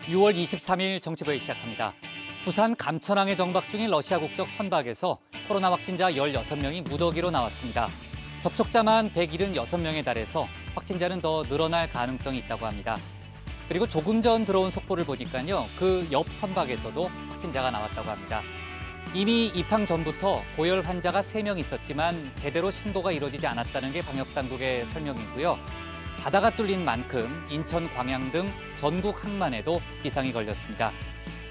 6월 23일 정치부에 시작합니다. 부산 감천항에 정박 중인 러시아 국적 선박에서 코로나 확진자 16명이 무더기로 나왔습니다. 접촉자만 176명에 달해서 확진자는 더 늘어날 가능성이 있다고 합니다. 그리고 조금 전 들어온 속보를 보니까요. 그 옆 선박에서도 확진자가 나왔다고 합니다. 이미 입항 전부터 고열 환자가 3명 있었지만 제대로 신고가 이루어지지 않았다는 게 방역당국의 설명이고요. 바다가 뚫린 만큼 인천, 광양 등 전국 항만에도 이상이 걸렸습니다.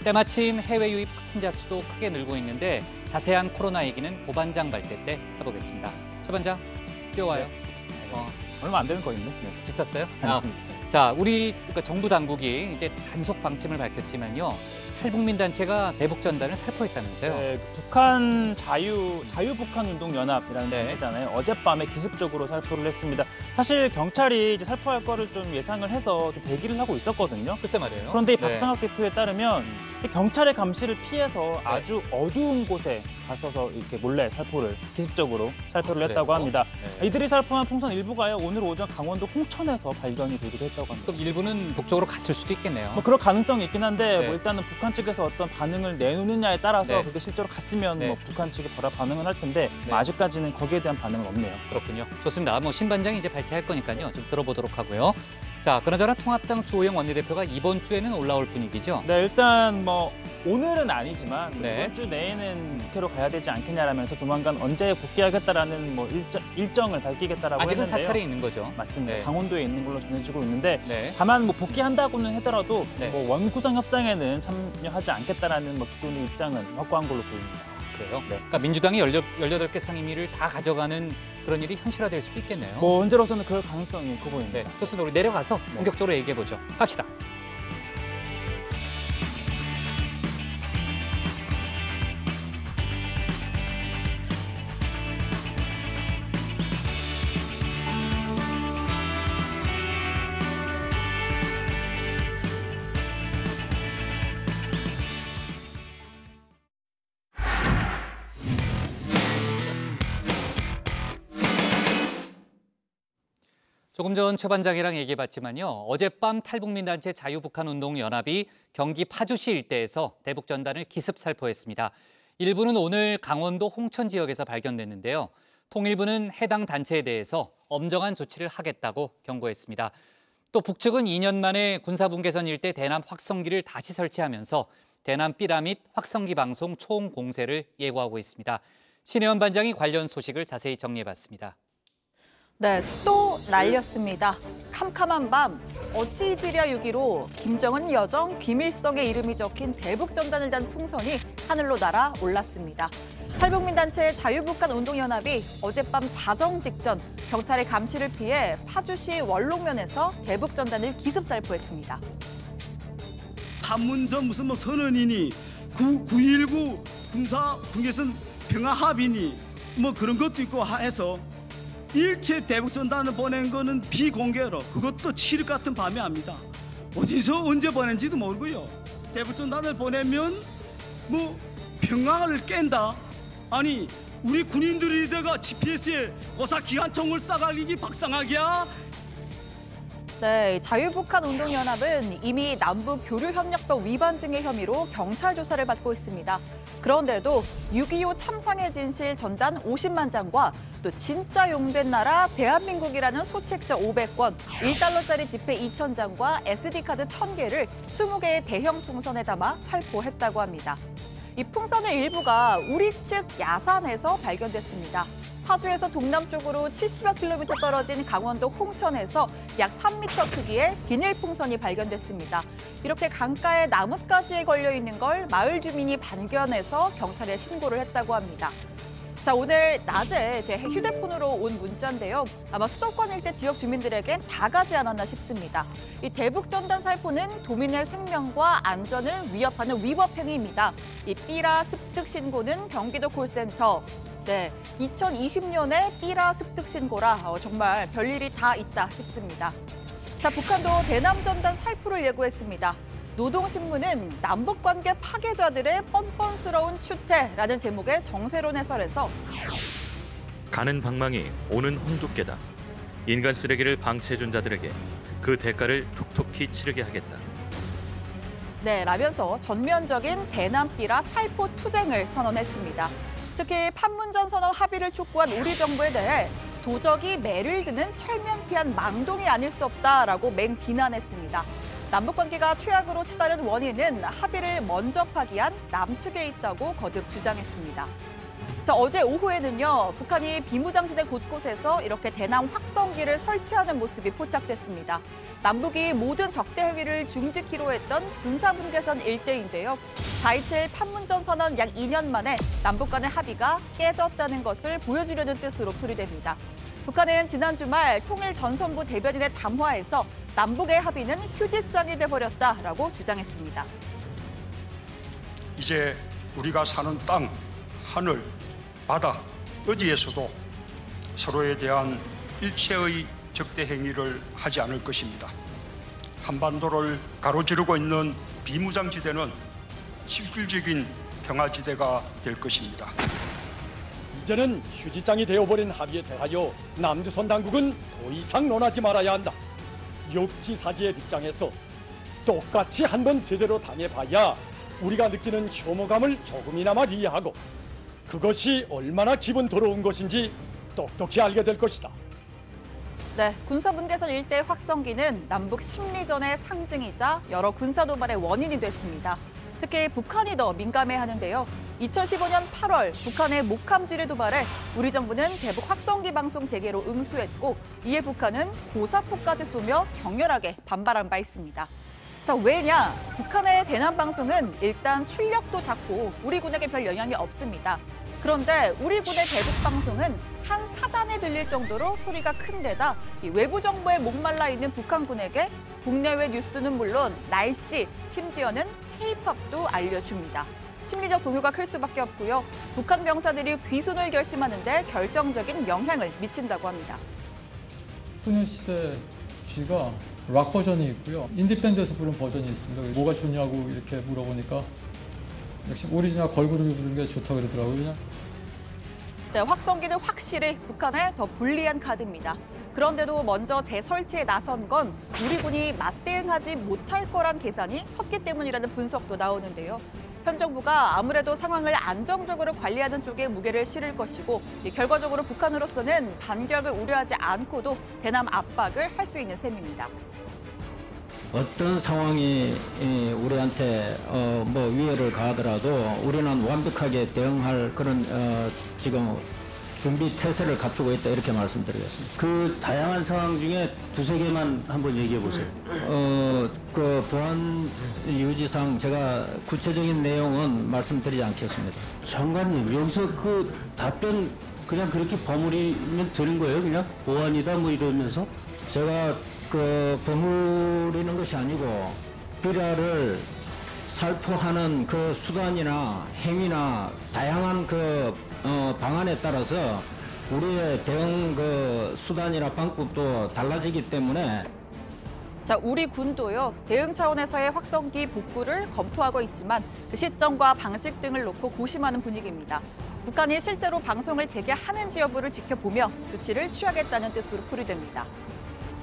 때마침 해외 유입 확진자 수도 크게 늘고 있는데 자세한 코로나 얘기는 고반장 발제 때 해보겠습니다. 최 반장, 뛰어와요. 얼마 안 되는 거인데. 네. 지쳤어요? 자, 우리 정부 당국이 이제 단속 방침을 밝혔지만요. 탈북민 단체가 대북 전단을 살포했다면서요? 네, 북한 자유북한운동연합이라는 단체잖아요. 어젯밤에 기습적으로 살포를 했습니다. 사실 경찰이 이제 살포할 거를 좀 예상을 해서 좀 대기를 하고 있었거든요. 글쎄 말이에요. 그런데 이 박상학 대표에 따르면 경찰의 감시를 피해서 아주 어두운 곳에 가서서 이렇게 몰래 기습적으로 살포를 했다고 합니다. 네. 이들이 살포한 풍선 일부가요. 오늘 오전 강원도 홍천에서 발견이 되기도 했다고 합니다. 그럼 일부는 북쪽으로 갔을 수도 있겠네요. 그럴 가능성이 있긴 한데 뭐 일단은 북한 측에서 어떤 반응을 내놓느냐에 따라서 그게 실제로 갔으면 뭐 북한 측이 바로 반응을 할 텐데 아직까지는 거기에 대한 반응은 없네요. 그렇군요. 좋습니다. 뭐 신반장이 이제 발췌할 거니까요. 좀 들어보도록 하고요. 자, 그나저나 통합당 주호영 원내대표가 이번 주에는 올라올 분위기죠? 네, 일단 뭐 오늘은 아니지만 이번 주 내에는 국회로 가야 되지 않겠냐라면서 조만간 언제 복귀하겠다라는 뭐 일정을 밝히겠다라고 아직은 했는데요. 사찰에 있는 거죠? 맞습니다. 강원도에 있는 걸로 전해지고 있는데 다만 뭐 복귀한다고는 하더라도 뭐 원구성 협상에는 참여하지 않겠다라는 뭐 기존의 입장은 확고한 걸로 보입니다. 그래요? 그러니까 민주당이 18개 상임위를 다 가져가는 그런 일이 현실화될 수도 있겠네요. 뭐 현재로서는 그럴 가능성이 커 보입니다. 좋습니다. 우리 내려가서 본격적으로 얘기해보죠. 갑시다. 조금 전 최 반장이랑 얘기해봤지만요. 어젯밤 탈북민 단체 자유북한운동연합이 경기 파주시 일대에서 대북 전단을 기습 살포했습니다. 일부는 오늘 강원도 홍천 지역에서 발견됐는데요. 통일부는 해당 단체에 대해서 엄정한 조치를 하겠다고 경고했습니다. 또 북측은 2년 만에 군사분계선 일대 대남 확성기를 다시 설치하면서 대남 피라밋 확성기 방송 총 공세를 예고하고 있습니다. 신혜원 반장이 관련 소식을 자세히 정리해봤습니다. 네, 또 날렸습니다. 캄캄한 밤, 어찌 잊으랴 6.15 김정은 여정 비밀성의 이름이 적힌 대북전단을 단 풍선이 하늘로 날아 올랐습니다. 탈북민 단체 자유북한운동연합이 어젯밤 자정 직전 경찰의 감시를 피해 파주시 원롱면에서 대북전단을 기습살포했습니다. 판문점 무슨 뭐 선언이니 9.19 군사 분계선 평화 합의니 뭐 그런 것도 있고 해서 일체 대북전단을 보낸 거는 비공개로 그것도 칠흑 같은 밤에 합니다. 어디서 언제 보낸지도 모르고요. 대북전단을 보내면 뭐 평화를 깬다. 아니 우리 군인들이다가 GPS에 고사기관총을 쏴갈리기 박상학이야. 네, 자유북한운동연합은 이미 남북교류협력법 위반 등의 혐의로 경찰 조사를 받고 있습니다. 그런데도 6.25 참상의 진실 전단 50만 장과 또 진짜 용된 나라 대한민국이라는 소책자 500권, 1달러짜리 지폐 2,000장과 SD카드 1,000개를 20개의 대형 풍선에 담아 살포했다고 합니다. 이 풍선의 일부가 우리 측 야산에서 발견됐습니다. 파주에서 동남쪽으로 70여 킬로미터 떨어진 강원도 홍천에서 약 3m 크기의 비닐풍선이 발견됐습니다. 이렇게 강가에 나뭇가지에 걸려 있는 걸 마을 주민이 발견해서 경찰에 신고를 했다고 합니다. 자, 오늘 낮에 제 휴대폰으로 온 문자인데요. 아마 수도권 일대 지역 주민들에겐 다 가지 않았나 싶습니다. 이 대북전단 살포는 도민의 생명과 안전을 위협하는 위법 행위입니다. 이 삐라 습득 신고는 경기도 콜센터. 네, 2020년에 삐라 습득 신고라 정말 별일이 다 있다 싶습니다. 자, 북한도 대남전단 살포를 예고했습니다. 노동신문은 남북관계 파괴자들의 뻔뻔스러운 추태라는 제목의 정세론 해설에서 가는 방망이 오는 홍두깨다. 인간 쓰레기를 방치해준 자들에게 그 대가를 톡톡히 치르게 하겠다. 네, 라면서 전면적인 대남비라 살포 투쟁을 선언했습니다. 특히 판문점 선언 합의를 촉구한 우리 정부에 대해 도적이 매를 드는 철면피한 망동이 아닐 수 없다라고 맹비난했습니다. 남북관계가 최악으로 치달은 원인은 합의를 먼저 파기한 남측에 있다고 거듭 주장했습니다. 자, 어제 오후에는요, 북한이 비무장지대 곳곳에서 이렇게 대남 확성기를 설치하는 모습이 포착됐습니다. 남북이 모든 적대 행위를 중지키로 했던 군사분계선 일대인데요. 4.27 판문점 선언 약 2년 만에 남북 간의 합의가 깨졌다는 것을 보여주려는 뜻으로 풀이됩니다. 북한은 지난 주말 통일전선부 대변인의 담화에서 남북의 합의는 휴지장이 돼버렸다라고 주장했습니다. 이제 우리가 사는 땅, 하늘, 바다 어디에서도 서로에 대한 일체의 적대 행위를 하지 않을 것입니다. 한반도를 가로지르고 있는 비무장지대는 실질적인 평화지대가 될 것입니다. 이제는 휴지장이 되어버린 합의에 대하여 남조선 당국은 더 이상 논하지 말아야 한다. 역지사지의 입장에서 똑같이 한번 제대로 당해봐야 우리가 느끼는 혐오감을 조금이나마 이해하고 그것이 얼마나 기분 더러운 것인지 똑똑히 알게 될 것이다. 네, 군사분계선 일대 확성기는 남북 심리전의 상징이자 여러 군사도발의 원인이 됐습니다. 특히 북한이 더 민감해하는데요. 2015년 8월 북한의 목함지뢰 도발에 우리 정부는 대북 확성기 방송 재개로 응수했고 이에 북한은 고사포까지 쏘며 격렬하게 반발한 바 있습니다. 자, 왜냐? 북한의 대남 방송은 일단 출력도 작고 우리 군에게 별 영향이 없습니다. 그런데 우리 군의 대북 방송은 한 사단에 들릴 정도로 소리가 큰 데다 외부 정보에 목말라 있는 북한군에게 국내외 뉴스는 물론 날씨, 심지어는 K-팝도 알려줍니다. 심리적 동요가 클 수밖에 없고요. 북한 병사들이 귀순을 결심하는 데 결정적인 영향을 미친다고 합니다. 소녀시대 G가 락 버전이 있고요. 인디밴드에서 부른 버전이 있습니다. 뭐가 좋냐고 이렇게 물어보니까 역시 오리지널 걸그룹이 부르는 게 좋다 그러더라고요. 네, 확성기는 확실히 북한에 더 불리한 카드입니다. 그런데도 먼저 재설치에 나선 건 우리 군이 맞대응하지 못할 거란 계산이 섰기 때문이라는 분석도 나오는데요. 현 정부가 아무래도 상황을 안정적으로 관리하는 쪽에 무게를 실을 것이고 결과적으로 북한으로서는 반격을 우려하지 않고도 대남 압박을 할 수 있는 셈입니다. 어떤 상황이 우리한테 위해를 가하더라도 우리는 완벽하게 대응할 그런 지금 준비 태세를 갖추고 있다 이렇게 말씀드리겠습니다. 그 다양한 상황 중에 두세 개만 한번 얘기해 보세요. 그 보안 유지상 제가 구체적인 내용은 말씀드리지 않겠습니다. 장관님 여기서 그 답변 그냥 그렇게 버무리면 되는 거예요? 그냥 보안이다 뭐 이러면서 제가 그 버무리는 것이 아니고 비라를 살포하는 그 수단이나 행위나 다양한 그 방안에 따라서 우리의 대응 그 수단이나 방법도 달라지기 때문에 자, 우리 군도요. 대응 차원에서의 확성기 복구를 검토하고 있지만 그 시점과 방식 등을 놓고 고심하는 분위기입니다. 북한이 실제로 방송을 재개하는지 여부를 지켜보며 조치를 취하겠다는 뜻으로 풀이됩니다.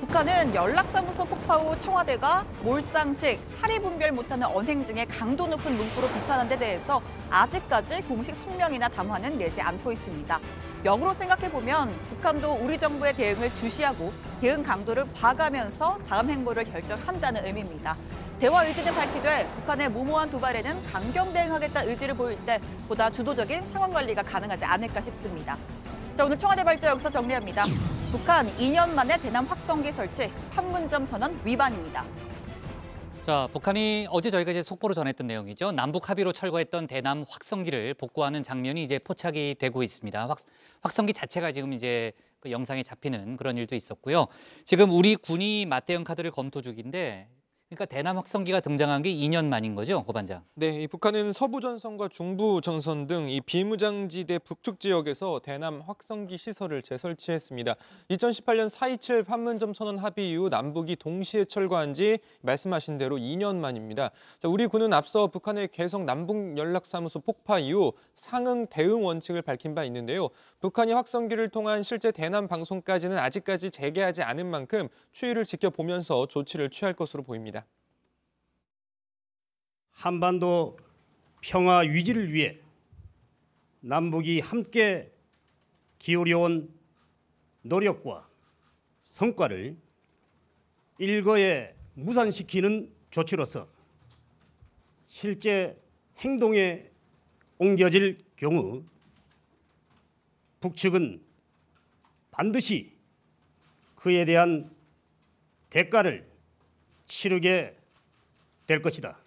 북한은 연락사무소 폭파 후 청와대가 몰상식, 사리분별 못하는 언행 등의 강도 높은 문구로 비판한 데 대해서 아직까지 공식 성명이나 담화는 내지 않고 있습니다. 역으로 생각해보면 북한도 우리 정부의 대응을 주시하고 대응 강도를 봐가면서 다음 행보를 결정한다는 의미입니다. 대화 의지는 밝히되 북한의 무모한 도발에는 강경 대응하겠다는 의지를 보일 때 보다 주도적인 상황 관리가 가능하지 않을까 싶습니다. 자, 오늘 청와대 발제 여기서 정리합니다. 북한 2년 만에 대남 확성기 설치, 판문점 선언 위반입니다. 자, 북한이 어제 저희가 이제 속보로 전했던 내용이죠. 남북 합의로 철거했던 대남 확성기를 복구하는 장면이 이제 포착이 되고 있습니다. 확성기 자체가 지금 이제 그 영상에 잡히는 그런 일도 있었고요. 지금 우리 군이 맞대응 카드를 검토 중인데, 그러니까 대남 확성기가 등장한 게 2년 만인 거죠, 고 반장? 네, 이 북한은 서부 전선과 중부 전선 등 이 비무장지대 북측 지역에서 대남 확성기 시설을 재설치했습니다. 2018년 4.27 판문점 선언 합의 이후 남북이 동시에 철거한 지 말씀하신 대로 2년 만입니다. 자, 우리 군은 앞서 북한의 개성 남북 연락사무소 폭파 이후 상응 대응 원칙을 밝힌 바 있는데요. 북한이 확성기를 통한 실제 대남 방송까지는 아직까지 재개하지 않은 만큼 추이를 지켜보면서 조치를 취할 것으로 보입니다. 한반도 평화 유지를 위해 남북이 함께 기울여온 노력과 성과를 일거에 무산시키는 조치로서 실제 행동에 옮겨질 경우 북측은 반드시 그에 대한 대가를 치르게 될 것이다.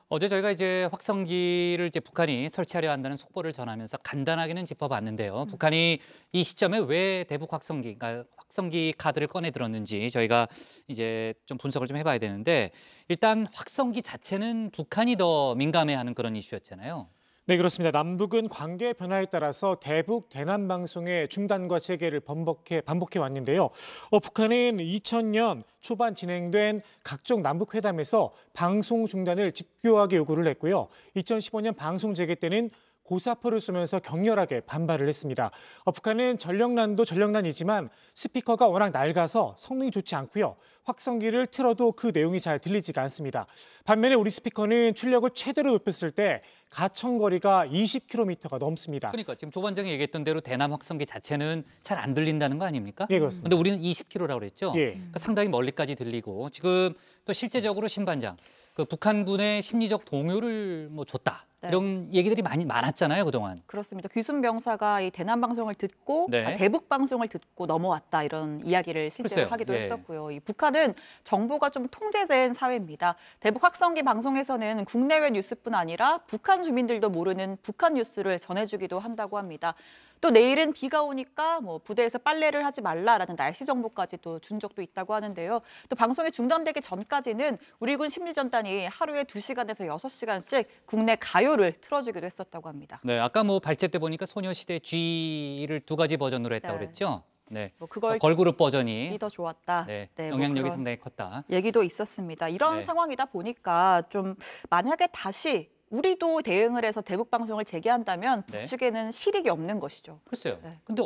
어제 저희가 이제 확성기를 이제 북한이 설치하려 한다는 속보를 전하면서 간단하게는 짚어봤는데요. 북한이 이 시점에 왜 대북 확성기, 그러니까 확성기 카드를 꺼내 들었는지 저희가 이제 좀 분석을 좀 해봐야 되는데 일단 확성기 자체는 북한이 더 민감해하는 그런 이슈였잖아요. 네, 그렇습니다. 남북은 관계 변화에 따라서 대북 대남 방송의 중단과 재개를 반복해 왔는데요. 북한은 2000년 초반 진행된 각종 남북 회담에서 방송 중단을 집요하게 요구를 했고요. 2015년 방송 재개 때는 고사포를 쏘면서 격렬하게 반발을 했습니다. 북한은 전력난도 전력난이지만 스피커가 워낙 낡아서 성능이 좋지 않고요. 확성기를 틀어도 그 내용이 잘 들리지가 않습니다. 반면에 우리 스피커는 출력을 최대로 높였을 때 가청거리가 20km가 넘습니다. 그러니까 지금 조반장이 얘기했던 대로 대남 확성기 자체는 잘 안 들린다는 거 아닙니까? 예, 그렇습니다. 근데 우리는 20km라고 그랬죠? 예. 그러니까 상당히 멀리까지 들리고 지금 또 실제적으로 신반장, 그 북한군의 심리적 동요를 뭐 줬다. 네. 이런 얘기들이 많았잖아요, 그동안. 그렇습니다. 귀순 병사가 이 대남 방송을 듣고 네. 대북 방송을 듣고 넘어왔다 이런 이야기를 실제로 글쎄요. 하기도 예. 했었고요. 이 북한은 정보가 좀 통제된 사회입니다. 대북 확성기 방송에서는 국내외 뉴스뿐 아니라 북한 주민들도 모르는 북한 뉴스를 전해주기도 한다고 합니다. 또 내일은 비가 오니까 뭐 부대에서 빨래를 하지 말라라는 날씨 정보까지 또 준 적도 있다고 하는데요. 또 방송이 중단되기 전까지는 우리 군 심리전단이 하루에 2시간에서 6시간씩 국내 가요를 틀어주기도 했었다고 합니다. 네, 아까 뭐 발제 때 보니까 소녀시대 G를 2가지 버전으로 했다고 네. 그랬죠? 네, 뭐 그걸 걸그룹 버전이 더 좋았다. 네, 네, 뭐 영향력이 그런 상당히 컸다. 얘기도 있었습니다. 이런 네. 상황이다 보니까 좀 만약에 다시 우리도 대응을 해서 대북 방송을 재개한다면 네. 북측에는 실익이 없는 것이죠. 글쎄요. 네. 근데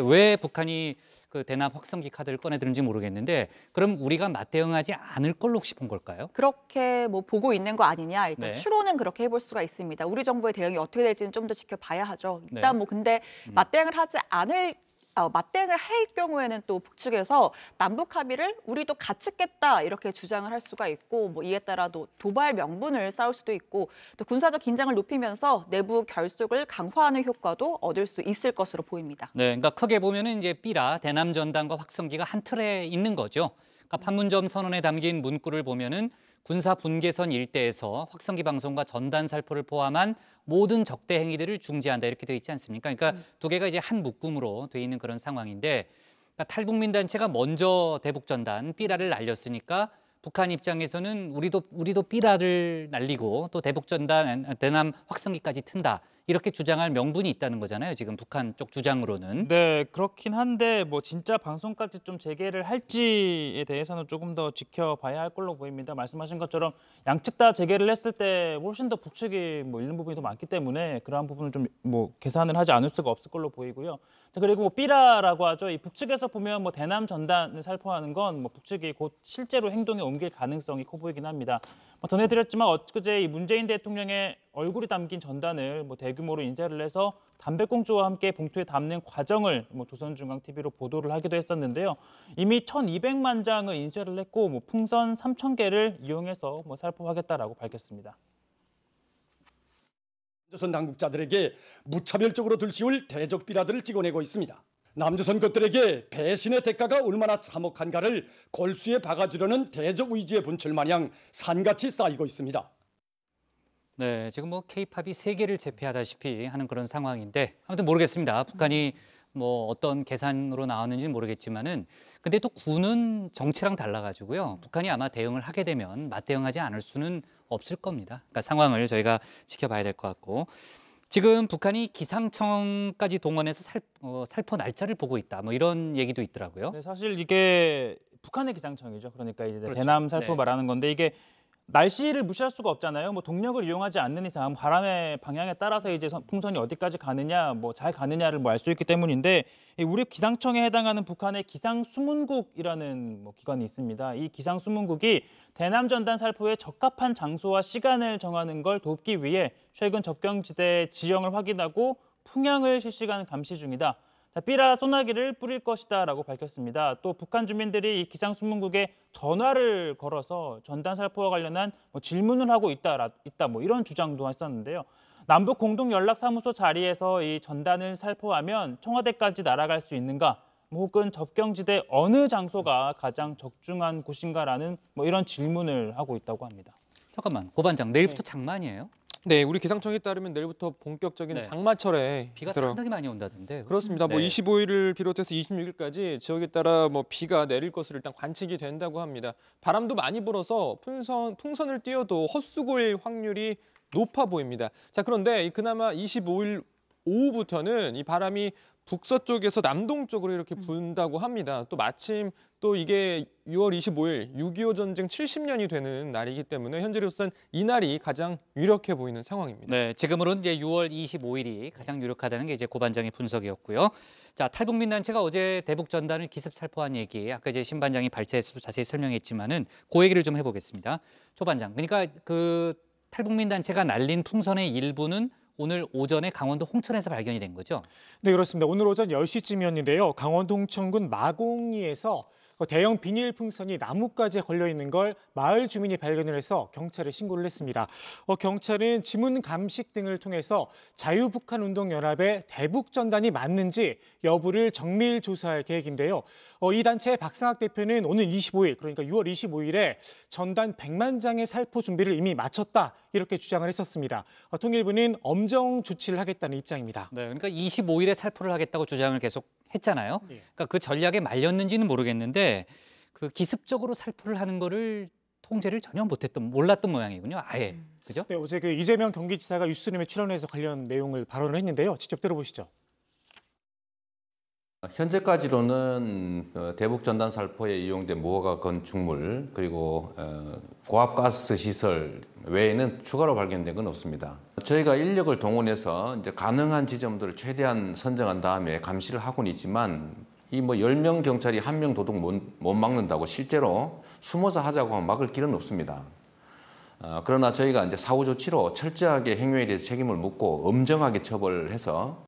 왜 북한이 그 대남 확성기 카드를 꺼내드는지 모르겠는데 그럼 우리가 맞대응하지 않을 걸로 혹시 본 걸까요? 그렇게 뭐 보고 있는 거 아니냐. 일단 네. 추론은 그렇게 해볼 수가 있습니다. 우리 정부의 대응이 어떻게 될지는 좀 더 지켜봐야 하죠. 일단 네. 뭐 근데 맞대응을 맞대응을 할 경우에는 또 북측에서 남북 합의를 우리도 같이 깼다 이렇게 주장을 할 수가 있고 뭐 이에 따라 도발 명분을 쌓을 수도 있고 또 군사적 긴장을 높이면서 내부 결속을 강화하는 효과도 얻을 수 있을 것으로 보입니다. 네, 그러니까 크게 보면은 이제 삐라 대남 전단과 확성기가 한 틀에 있는 거죠. 그러니까 판문점 선언에 담긴 문구를 보면은 군사 분계선 일대에서 확성기 방송과 전단 살포를 포함한 모든 적대 행위들을 중지한다 이렇게 되어 있지 않습니까? 그러니까 두 개가 이제 한 묶음으로 되어 있는 그런 상황인데 그러니까 탈북민 단체가 먼저 대북 전단 삐라를 날렸으니까 북한 입장에서는 우리도 삐라를 날리고 또 대북 전단 대남 확성기까지 튼다 이렇게 주장할 명분이 있다는 거잖아요. 지금 북한 쪽 주장으로는. 네, 그렇긴 한데 뭐 진짜 방송까지 좀 재개를 할지에 대해서는 조금 더 지켜봐야 할 걸로 보입니다. 말씀하신 것처럼 양측 다 재개를 했을 때 훨씬 더 북측이 뭐 잃는 부분이 더 많기 때문에 그러한 부분을 좀 뭐 계산을 하지 않을 수가 없을 걸로 보이고요. 자, 그리고 뭐 삐라라고 하죠. 이 북측에서 보면 뭐 대남 전단을 살포하는 건 뭐 북측이 곧 실제로 행동에 옮길 가능성이 커 보이긴 합니다. 뭐 전해드렸지만 엊그제 이 문재인 대통령의 얼굴이 담긴 전단을 뭐 대규모로 인쇄를 해서 담배꽁초와 함께 봉투에 담는 과정을 뭐 조선중앙TV로 보도를 하기도 했었는데요. 이미 1,200만 장을 인쇄를 했고 뭐 풍선 3,000개를 이용해서 뭐 살포하겠다라고 밝혔습니다. 남조선 당국자들에게 무차별적으로 들씌울 대적 삐라들을 찍어내고 있습니다. 남조선 것들에게 배신의 대가가 얼마나 참혹한가를 골수에 박아주려는 대적 의지의 분출 마냥 산같이 쌓이고 있습니다. 네, 지금 뭐 K-팝이 세계를 제패하다시피 하는 그런 상황인데 아무튼 모르겠습니다. 북한이 뭐 어떤 계산으로 나왔는지는 모르겠지만은 근데 또 군은 정치랑 달라가지고요. 북한이 아마 대응을 하게 되면 맞대응하지 않을 수는 없을 겁니다. 그러니까 상황을 저희가 지켜봐야 될 것 같고 지금 북한이 기상청까지 동원해서 살포 날짜를 보고 있다. 뭐 이런 얘기도 있더라고요. 네, 사실 이게 북한의 기상청이죠. 그러니까 이제 그렇죠. 대남 살포 네. 말하는 건데 이게 날씨를 무시할 수가 없잖아요. 뭐 동력을 이용하지 않는 이상 바람의 방향에 따라서 이제 풍선이 어디까지 가느냐, 뭐 잘 가느냐를 뭐 알 수 있기 때문인데 우리 기상청에 해당하는 북한의 기상수문국이라는 뭐 기관이 있습니다. 이 기상수문국이 대남 전단 살포에 적합한 장소와 시간을 정하는 걸 돕기 위해 최근 접경지대 지형을 확인하고 풍향을 실시간 감시 중이다. 삐라 소나기를 뿌릴 것이다라고 밝혔습니다. 또 북한 주민들이 이 기상수문국에 전화를 걸어서 전단 살포와 관련한 질문을 하고 있다 뭐 이런 주장도 했었는데요. 남북 공동연락사무소 자리에서 이 전단을 살포하면 청와대까지 날아갈 수 있는가? 혹은 접경지대 어느 장소가 가장 적중한 곳인가라는 뭐 이런 질문을 하고 있다고 합니다. 잠깐만, 고 반장, 내일부터 장마니에요? 네, 우리 기상청에 따르면 내일부터 본격적인 네. 장마철에 비가 상당히 많이 온다던데. 그렇습니다. 네. 뭐 25일을 비롯해서 26일까지 지역에 따라 뭐 비가 내릴 것으로 일단 관측이 된다고 합니다. 바람도 많이 불어서 풍선을 띄워도 헛수고일 확률이 높아 보입니다. 자, 그런데 그나마 25일 오후부터는 이 바람이 북서쪽에서 남동쪽으로 이렇게 분다고 합니다. 또 마침 또 이게 6월 25일 6.25 전쟁 70년이 되는 날이기 때문에 현재로서는 이 날이 가장 유력해 보이는 상황입니다. 네, 지금으로는 이제 6월 25일이 가장 유력하다는 게 이제 고 반장의 분석이었고요. 자, 탈북민단체가 어제 대북 전단을 기습 살포한 얘기, 아까 이제 신 반장이 발제해서 자세히 설명했지만은 그 얘기를 좀 해보겠습니다. 조 반장, 그러니까 그 탈북민단체가 날린 풍선의 일부는 오늘 오전에 강원도 홍천에서 발견이 된 거죠? 네, 그렇습니다. 오늘 오전 10시쯤이었는데요. 강원도 홍천군 마곡리에서 대형 비닐 풍선이 나무까지 걸려 있는 걸 마을 주민이 발견을 해서 경찰에 신고를 했습니다. 경찰은 지문 감식 등을 통해서 자유북한운동연합의 대북 전단이 맞는지 여부를 정밀 조사할 계획인데요. 이 단체의 박상학 대표는 오늘 25일, 그러니까 6월 25일에 전단 100만 장의 살포 준비를 이미 마쳤다 이렇게 주장을 했었습니다. 통일부는 엄정 조치를 하겠다는 입장입니다. 네, 그러니까 25일에 살포를 하겠다고 주장을 계속 했잖아요. 그러니까 그 전략에 말렸는지는 모르겠는데 그 기습적으로 살포를 하는 거를 통제를 전혀 몰랐던 모양이군요. 아예. 그죠? 네, 어제 그 이재명 경기지사가 뉴스룸에 출연해서 관련 내용을 발언을 했는데요. 직접 들어보시죠. 현재까지로는 대북 전단 살포에 이용된 무허가 건축물 그리고 고압가스 시설 외에는 추가로 발견된 건 없습니다. 저희가 인력을 동원해서 이제 가능한 지점들을 최대한 선정한 다음에 감시를 하고는 있지만 이 뭐 10명 경찰이 1명 도둑 못 막는다고 실제로 숨어서 하자고 하면 막을 길은 없습니다. 그러나 저희가 이제 사후 조치로 철저하게 행위에 대해서 책임을 묻고 엄정하게 처벌을 해서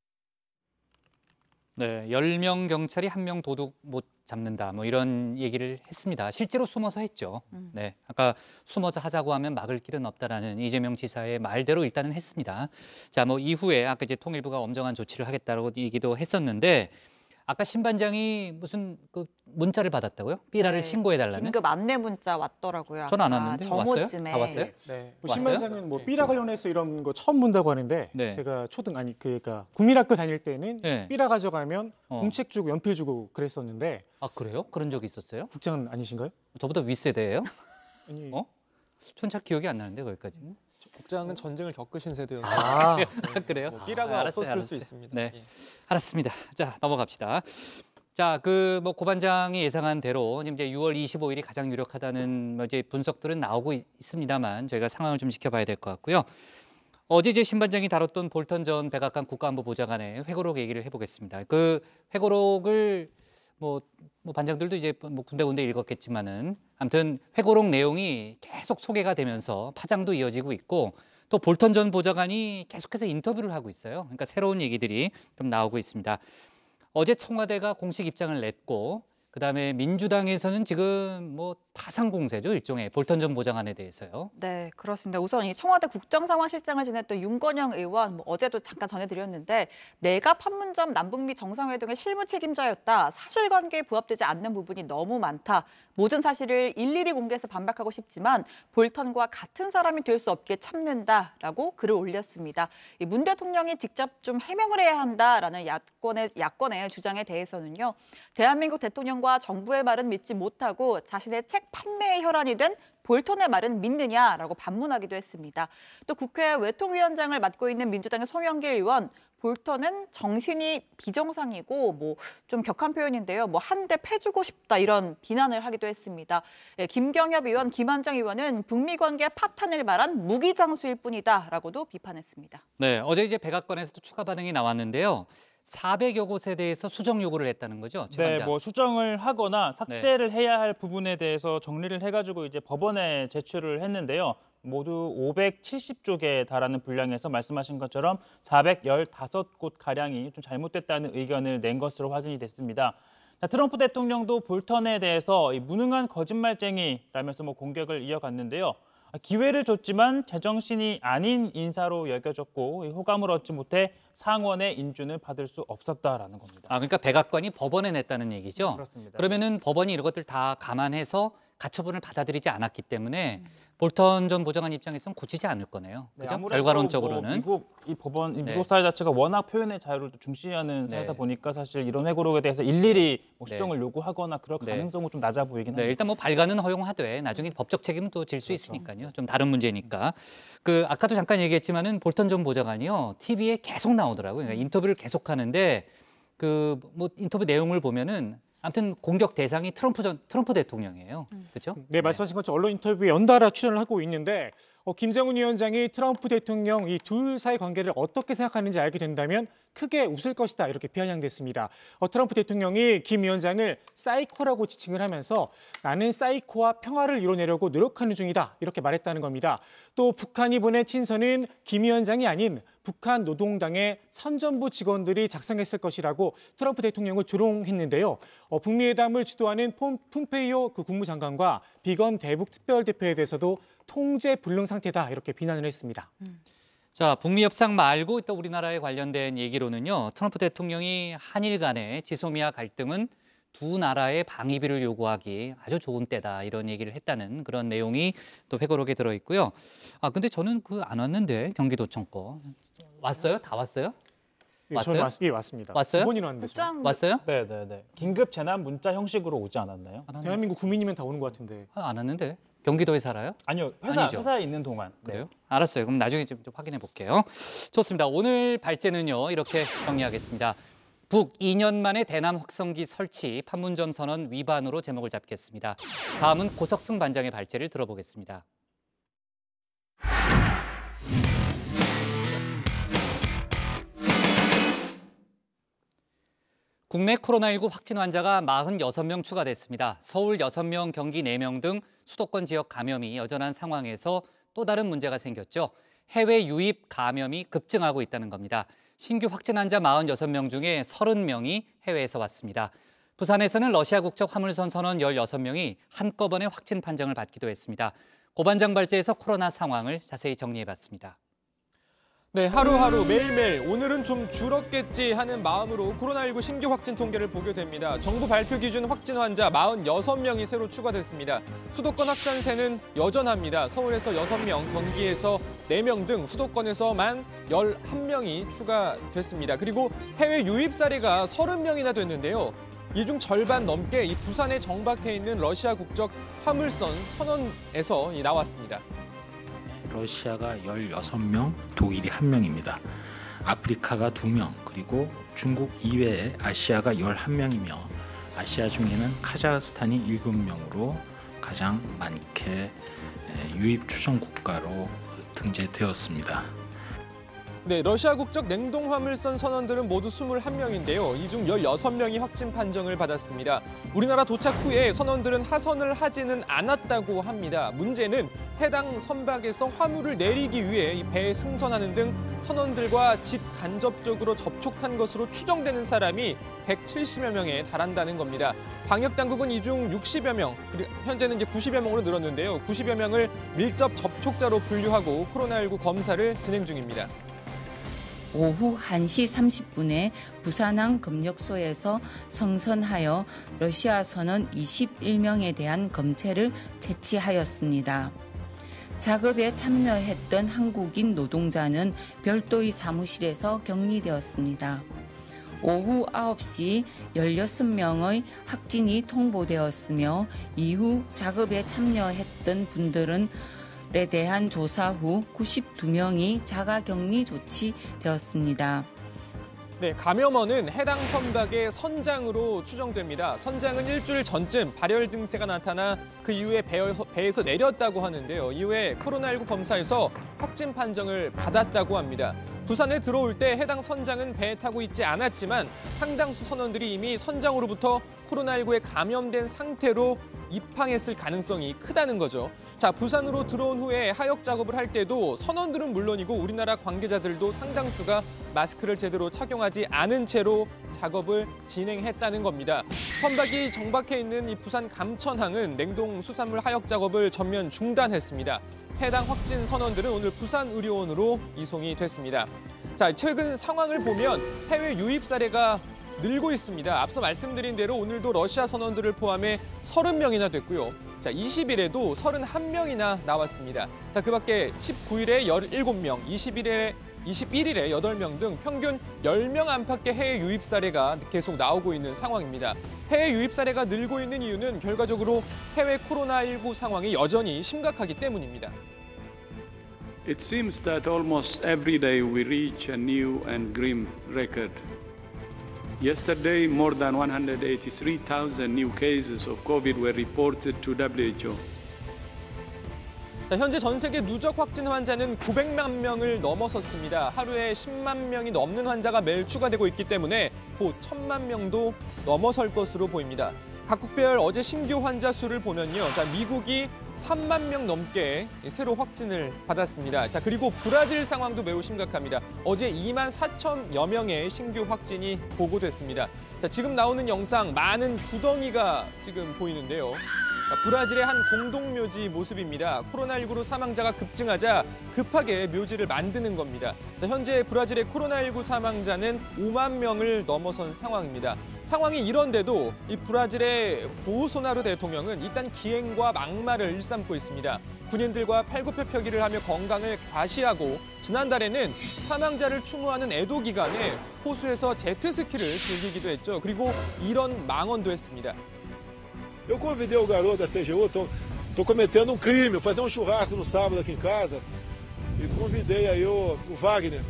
네, 10명 경찰이 1명 도둑 못 잡는다 뭐 이런 얘기를 했습니다. 실제로 숨어서 했죠. 네, 아까 숨어서 하자고 하면 막을 길은 없다라는 이재명 지사의 말대로 일단은 했습니다. 자, 뭐 이후에 아까 이제 통일부가 엄정한 조치를 하겠다라고 얘기도 했었는데 아까 신 반장이 무슨 그 문자를 받았다고요? 삐라를 신고해달라는? 긴급 안내 문자 왔더라고요. 전 안 왔는데 왔어요? 다 왔어요? 네. 신 반장은 뭐 삐라 관련해서 이런 거 처음 본다고 하는데 제가 그러니까 국민학교 다닐 때는 삐라 가져가면 공책 주고 연필 주고 그랬었는데. 아, 그래요? 그런 적이 있었어요? 국장은 아니신가요? 저보다 윗세대예요? 아니, 전 잘 기억이 안 나는데 거기까지는. 국장은 전쟁을 겪으신 세대였어요. 아, 그래요? 삐라가 없었을 수 있습니다. 네, 알았습니다. 자, 넘어갑시다. 자, 그 뭐 고 반장이 예상한 대로 이제 6월 25일이 가장 유력하다는 뭐 이제 분석들은 나오고 있습니다만 저희가 상황을 좀 지켜봐야 될 것 같고요. 어제 이제 신 반장이 다뤘던 볼턴 전 백악관 국가안보보좌관의 회고록 얘기를 해보겠습니다. 그 회고록을 뭐 반장들도 이제 뭐 군데군데 읽었겠지만은 아무튼 회고록 내용이 계속 소개가 되면서 파장도 이어지고 있고 또 볼턴 전 보좌관이 계속해서 인터뷰를 하고 있어요. 그러니까 새로운 얘기들이 좀 나오고 있습니다. 어제 청와대가 공식 입장을 냈고 그다음에 민주당에서는 지금 뭐 타상공세죠, 일종의 볼턴 전 보좌관에 대해서요. 네, 그렇습니다. 우선 이 청와대 국정상황실장을 지냈던 윤건영 의원 어제도 잠깐 전해드렸는데 내가 판문점 남북미 정상회동의 실무 책임자였다. 사실관계에 부합되지 않는 부분이 너무 많다. 모든 사실을 일일이 공개해서 반박하고 싶지만 볼턴과 같은 사람이 될 수 없게 참는다라고 글을 올렸습니다. 문 대통령이 직접 좀 해명을 해야 한다라는 야권의 주장에 대해서는요. 대한민국 대통령과 정부의 말은 믿지 못하고 자신의 책 판매에 혈안이 된 볼턴의 말은 믿느냐라고 반문하기도 했습니다. 또 국회 외통위원장을 맡고 있는 민주당의 송영길 의원, 볼턴은 정신이 비정상이고 뭐 좀 격한 표현인데요. 뭐 한 대 패주고 싶다 이런 비난을 하기도 했습니다. 김경엽 의원, 김한정 의원은 북미 관계 파탄을 말한 무기장수일 뿐이다라고도 비판했습니다. 네, 어제 이제 백악관에서도 추가 반응이 나왔는데요. 400여 곳에 대해서 수정 요구를 했다는 거죠? 네, 뭐 수정을 하거나 삭제를 해야 할 부분에 대해서 정리를 해가지고 이제 법원에 제출을 했는데요. 모두 570쪽에 달하는 분량에서 말씀하신 것처럼 415곳 가량이 좀 잘못됐다는 의견을 낸 것으로 확인이 됐습니다. 자, 트럼프 대통령도 볼턴에 대해서 무능한 거짓말쟁이라면서 뭐 공격을 이어갔는데요. 기회를 줬지만 제정신이 아닌 인사로 여겨졌고 호감을 얻지 못해 상원의 인준을 받을 수 없었다라는 겁니다. 아, 그러니까 백악관이 법원에 냈다는 얘기죠? 그렇습니다. 그러면은 법원이 이런 것들 다 감안해서 가처분을 받아들이지 않았기 때문에 볼턴 전 보좌관 입장에서는 고치지 않을 거네요. 그죠? 아무래도 결과론적으로는. 뭐 미국 사회 자체가 워낙 표현의 자유를 중시하는 사회다 보니까 사실 이런 회고록에 대해서 일일이 뭐 수정을 요구하거나 그럴 가능성은 좀 낮아 보이긴 합니다. 일단 뭐 발간은 허용하되 나중에 법적 책임은 또 질 수 있으니까요. 좀 다른 문제니까. 그 아까도 잠깐 얘기했지만은 볼턴 전 보좌관이요. TV에 계속 나오더라고요. 그러니까 인터뷰를 계속 하는데 그 뭐 인터뷰 내용을 보면은 아무튼 공격 대상이 트럼프 대통령이에요. 그렇죠? 네, 말씀하신 것처럼 언론 인터뷰에 연달아 출연을 하고 있는데 김정은 위원장이 트럼프 대통령 이 둘 사이 관계를 어떻게 생각하는지 알게 된다면 크게 웃을 것이다 이렇게 비아냥댔습니다. 트럼프 대통령이 김 위원장을 사이코라고 지칭을 하면서 나는 사이코와 평화를 이뤄내려고 노력하는 중이다 이렇게 말했다는 겁니다. 또 북한이 보낸 친서는 김 위원장이 아닌 북한 노동당의 선전부 직원들이 작성했을 것이라고 트럼프 대통령을 조롱했는데요. 북미 회담을 주도하는 폼페이오 그 국무장관과 비건 대북 특별대표에 대해서도 통제 불능 상태다 이렇게 비난을 했습니다. 자, 북미 협상 말고 또 우리나라에 관련된 얘기로는요. 트럼프 대통령이 한일 간의 지소미아 갈등은 두 나라의 방위비를 요구하기 아주 좋은 때다 이런 얘기를 했다는 그런 내용이 또 회고록에 들어 있고요. 아, 근데 저는 안 왔는데 경기도청 거 왔어요? 다 왔어요? 왔어요? 예, 왔습니다. 왔어요? 두 번이나 왔는데. 왔어요? 네. 긴급 재난 문자 형식으로 오지 않았나요? 대한민국 국민이면 다 오는 것 같은데. 안 왔는데. 경기도에 살아요? 아니요, 아니죠. 회사에 있는 동안. 그래요? 알았어요. 그럼 나중에 좀 확인해 볼게요. 좋습니다. 오늘 발제는요. 이렇게 정리하겠습니다. 북 2년 만에 대남 확성기 설치 판문점 선언 위반으로 제목을 잡겠습니다. 다음은 고석승 반장의 발제를 들어보겠습니다. 국내 코로나19 확진 환자가 46명 추가됐습니다. 서울 6명, 경기 4명 등 수도권 지역 감염이 여전한 상황에서 또 다른 문제가 생겼죠. 해외 유입 감염이 급증하고 있다는 겁니다. 신규 확진 환자 46명 중에 30명이 해외에서 왔습니다. 부산에서는 러시아 국적 화물선 선원 16명이 한꺼번에 확진 판정을 받기도 했습니다. 고반장 발제에서 코로나 상황을 자세히 정리해봤습니다. 네, 하루하루 매일매일 오늘은 좀 줄었겠지 하는 마음으로 코로나19 신규 확진 통계를 보게 됩니다. 정부 발표 기준 확진 환자 46명이 새로 추가됐습니다. 수도권 확산세는 여전합니다. 서울에서 6명, 경기에서 4명 등 수도권에서만 11명이 추가됐습니다. 그리고 해외 유입 사례가 30명이나 됐는데요. 이 중 절반 넘게 이 부산에 정박해 있는 러시아 국적 화물선 선원에서 나왔습니다. 러시아가 16명, 독일이 1명입니다. 아프리카가 2명, 그리고 중국 이외에 아시아가 11명이며 아시아 중에는 카자흐스탄이 7명으로 가장 많게 유입 추정 국가로 등재되었습니다. 네, 러시아 국적 냉동 화물선 선원들은 모두 21명인데요. 이 중 16명이 확진 판정을 받았습니다. 우리나라 도착 후에 선원들은 하선을 하지는 않았다고 합니다. 문제는 해당 선박에서 화물을 내리기 위해 이 배에 승선하는 등 선원들과 직간접적으로 접촉한 것으로 추정되는 사람이 170여 명에 달한다는 겁니다. 방역당국은 이 중 60여 명, 그리고 현재는 이제 90여 명으로 늘었는데요. 90여 명을 밀접 접촉자로 분류하고 코로나19 검사를 진행 중입니다. 오후 1시 30분에 부산항 검역소에서 성선하여 러시아 선원 21명에 대한 검체를 채취하였습니다. 작업에 참여했던 한국인 노동자는 별도의 사무실에서 격리되었습니다. 오후 9시 16명의 확진이 통보되었으며 이후 작업에 참여했던 분들은 에 대한 조사 후 92명이 자가격리 조치되었습니다. 네, 감염원은 해당 선박의 선장으로 추정됩니다. 선장은 일주일 전쯤 발열 증세가 나타나 그 이후에 배에서 내렸다고 하는데요. 이후에 코로나19 검사에서 확진 판정을 받았다고 합니다. 부산에 들어올 때 해당 선장은 배에 타고 있지 않았지만 상당수 선원들이 이미 선장으로부터 코로나19에 감염된 상태로 입항했을 가능성이 크다는 거죠. 자, 부산으로 들어온 후에 하역 작업을 할 때도 선원들은 물론이고 우리나라 관계자들도 상당수가 마스크를 제대로 착용하지 않은 채로 작업을 진행했다는 겁니다. 선박이 정박해 있는 이 부산 감천항은 냉동 수산물 하역 작업을 전면 중단했습니다. 해당 확진 선원들은 오늘 부산의료원으로 이송이 됐습니다. 자, 최근 상황을 보면 해외 유입 사례가 늘고 있습니다. 앞서 말씀드린 대로 오늘도 러시아 선원들을 포함해 30명이나 됐고요. 자, 20일에도 31명이나 나왔습니다. 자, 그 밖에 19일에 17명, 21일에 8명 등 평균 10명 안팎의 해외 유입 사례가 계속 나오고 있는 상황입니다. 해외 유입 사례가 늘고 있는 이유는 결과적으로 해외 코로나19 상황이 여전히 심각하기 때문입니다. It seems that almost every day we reach a new and grim record. Yesterday, more than 183,000 new cases of COVID were reported to WHO. 자, 현재 전 세계 누적 확진 환자는 900만 명을 넘어섰습니다. 하루에 10만 명이 넘는 환자가 매일 추가되고 있기 때문에 곧 1,000만 명도 넘어설 것으로 보입니다. 각국별 어제 신규 환자 수를 보면요. 자, 미국이 3만 명 넘게 새로 확진을 받았습니다. 자, 그리고 브라질 상황도 매우 심각합니다. 어제 2만 4천여 명의 신규 확진이 보고됐습니다. 자, 지금 나오는 영상 많은 구덩이가 지금 보이는데요. 자, 브라질의 한 공동묘지 모습입니다. 코로나19로 사망자가 급증하자 급하게 묘지를 만드는 겁니다. 자, 현재 브라질의 코로나19 사망자는 5만 명을 넘어선 상황입니다. 상황이 이런데도 이 브라질의 보우소나루 대통령은 일단 기행과 막말을 일삼고 있습니다. 군인들과 팔굽혀펴기를 하며 건강을 과시하고 지난달에는 사망자를 추모하는 애도 기간에 호수에서 제트스키를 즐기기도 했죠. 그리고 이런 망언도 했습니다. Eu convidei o garoto da CGU, tô cometendo crime, vou fazer churrasco no sábado aqui em casa e convidei aí o Wagner,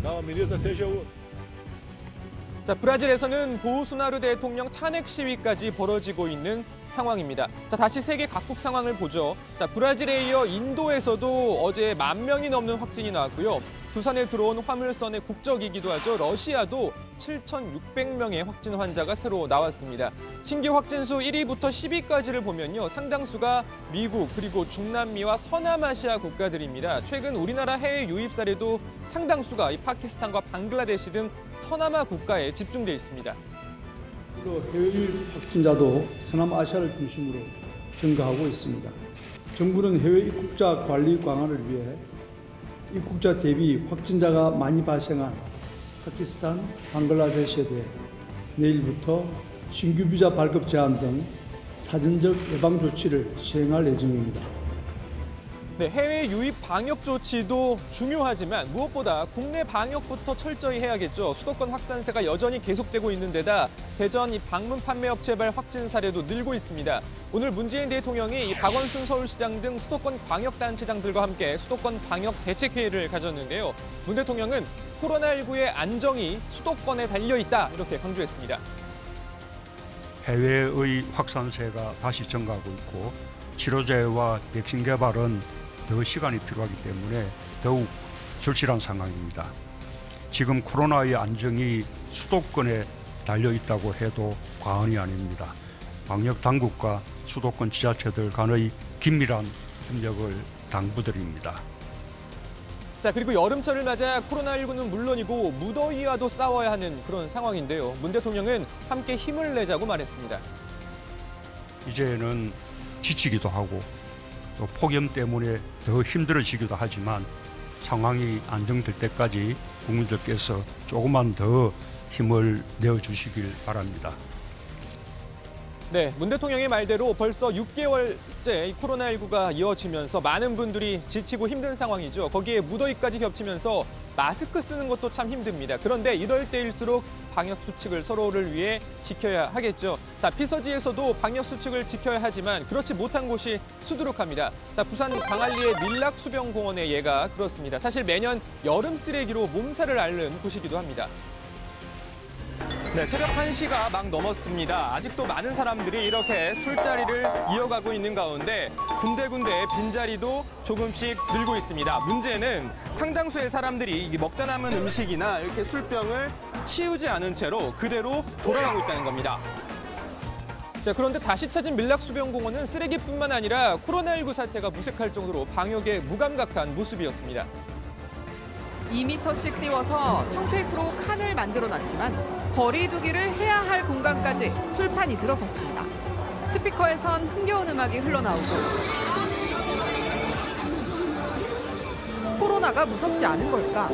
o ministro da CGU. 자, 브라질에서는 보우소나루 대통령 탄핵 시위까지 벌어지고 있는 상황입니다. 자, 다시 세계 각국 상황을 보죠. 자, 브라질에 이어 인도에서도 어제 1만 명이 넘는 확진이 나왔고요. 부산에 들어온 화물선의 국적이기도 하죠. 러시아도 7,600명의 확진 환자가 새로 나왔습니다. 신규 확진 수 1위부터 10위까지를 보면요. 상당수가 미국 그리고 중남미와 서남아시아 국가들입니다. 최근 우리나라 해외 유입 사례도 상당수가 이 파키스탄과 방글라데시 등 서남아 국가에 집중돼 있습니다. 해외 유입 확진자도 서남아시아를 중심으로 증가하고 있습니다. 정부는 해외 입국자 관리 강화를 위해 입국자 대비 확진자가 많이 발생한 파키스탄, 방글라데시에 대해 내일부터 신규 비자 발급 제한 등 사전적 예방 조치를 시행할 예정입니다. 네, 해외 유입 방역 조치도 중요하지만 무엇보다 국내 방역부터 철저히 해야겠죠. 수도권 확산세가 여전히 계속되고 있는 데다 대전 이 방문 판매 업체발 확진 사례도 늘고 있습니다. 오늘 문재인 대통령이 박원순 서울시장 등 수도권 광역단체장들과 함께 수도권 방역 대책회의를 가졌는데요. 문 대통령은 코로나19의 안정이 수도권에 달려있다 이렇게 강조했습니다. 해외의 확산세가 다시 증가하고 있고 치료제와 백신 개발은 더 시간이 필요하기 때문에 더욱 절실한 상황입니다. 지금 코로나의 안정이 수도권에 달려있다고 해도 과언이 아닙니다. 방역 당국과 수도권 지자체들 간의 긴밀한 협력을 당부드립니다. 자, 그리고 여름철을 맞아 코로나19는 물론이고 무더위와도 싸워야 하는 그런 상황인데요. 문 대통령은 함께 힘을 내자고 말했습니다. 이제는 지치기도 하고 또 폭염 때문에 더 힘들어지기도 하지만 상황이 안정될 때까지 국민들께서 조금만 더 힘을 내어주시길 바랍니다. 네, 문 대통령의 말대로 벌써 6개월째 코로나19가 이어지면서 많은 분들이 지치고 힘든 상황이죠. 거기에 무더위까지 겹치면서 마스크 쓰는 것도 참 힘듭니다. 그런데 이럴 때일수록 방역 수칙을 서로를 위해 지켜야 하겠죠. 자, 피서지에서도 방역 수칙을 지켜야 하지만 그렇지 못한 곳이 수두룩합니다. 자, 부산 광안리의 밀락수변공원의 예가 그렇습니다. 사실 매년 여름 쓰레기로 몸살을 앓는 곳이기도 합니다. 네, 새벽 1시가 막 넘었습니다. 아직도 많은 사람들이 이렇게 술자리를 이어가고 있는 가운데 군데군데 빈자리도 조금씩 늘고 있습니다. 문제는 상당수의 사람들이 먹다 남은 음식이나 이렇게 술병을 치우지 않은 채로 그대로 돌아가고 있다는 겁니다. 자, 그런데 다시 찾은 밀락수변공원은 쓰레기뿐만 아니라 코로나19 사태가 무색할 정도로 방역에 무감각한 모습이었습니다. 2m씩 띄워서 청테이프로 칸을 만들어놨지만 거리 두기를 해야 할 공간까지 술판이 들어섰습니다. 스피커에선 흥겨운 음악이 흘러나오고 코로나가 무섭지 않은 걸까?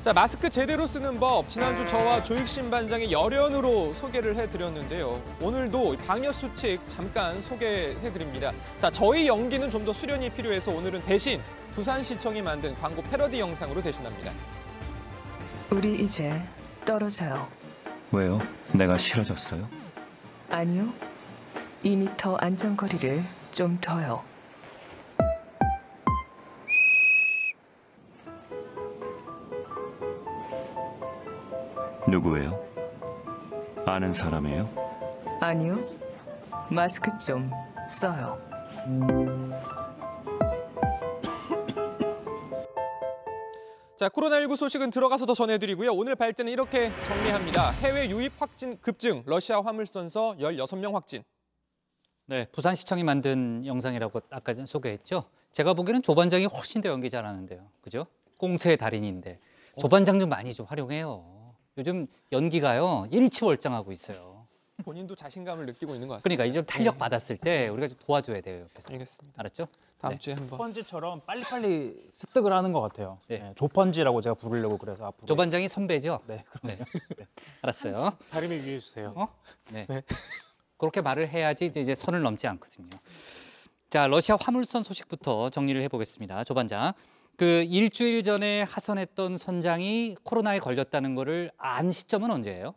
자, 마스크 제대로 쓰는 법, 지난주 저와 조익신 반장이 열연으로 소개를 해드렸는데요. 오늘도 방역 수칙 잠깐 소개해드립니다. 자, 저희 연기는 좀 더 수련이 필요해서 오늘은 대신 부산시청이 만든 광고 패러디 영상으로 대신합니다. 우리 이제 떨어져요. 왜요? 내가 싫어졌어요? 아니요. 2m 안전거리를 좀 더요. 누구예요? 아는 사람이에요? 아니요. 마스크 좀 써요. 자, 코로나19 소식은 들어가서 더 전해드리고요. 오늘 발제는 이렇게 정리합니다. 해외 유입 확진 급증, 러시아 화물선서 16명 확진. 네, 부산시청이 만든 영상이라고 아까 소개했죠. 제가 보기에는 조 반장이 훨씬 더 연기 잘하는데요. 그죠? 꽁트의 달인인데. 조 반장 좀 많이 좀 활용해요. 요즘 연기가요, 일치월장하고 있어요. 본인도 자신감을 느끼고 있는 것 같습니다. 그러니까 이제 탄력 받았을 때 우리가 좀 도와줘야 돼요, 옆에서. 알겠습니다. 알았죠? 다음 주에 한번. 스펀지처럼 빨리빨리 습득을 하는 것 같아요. 네, 조펀지라고 제가 부르려고 그래서 앞으로. 조 반장이 선배죠? 네, 그럼요. 네. 알았어요. 다리미 위해 주세요. 네. 그렇게 말을 해야지 이제 선을 넘지 않거든요. 자, 러시아 화물선 소식부터 정리를 해보겠습니다. 조 반장. 그 일주일 전에 하선했던 선장이 코로나에 걸렸다는 거를 안 시점은 언제예요?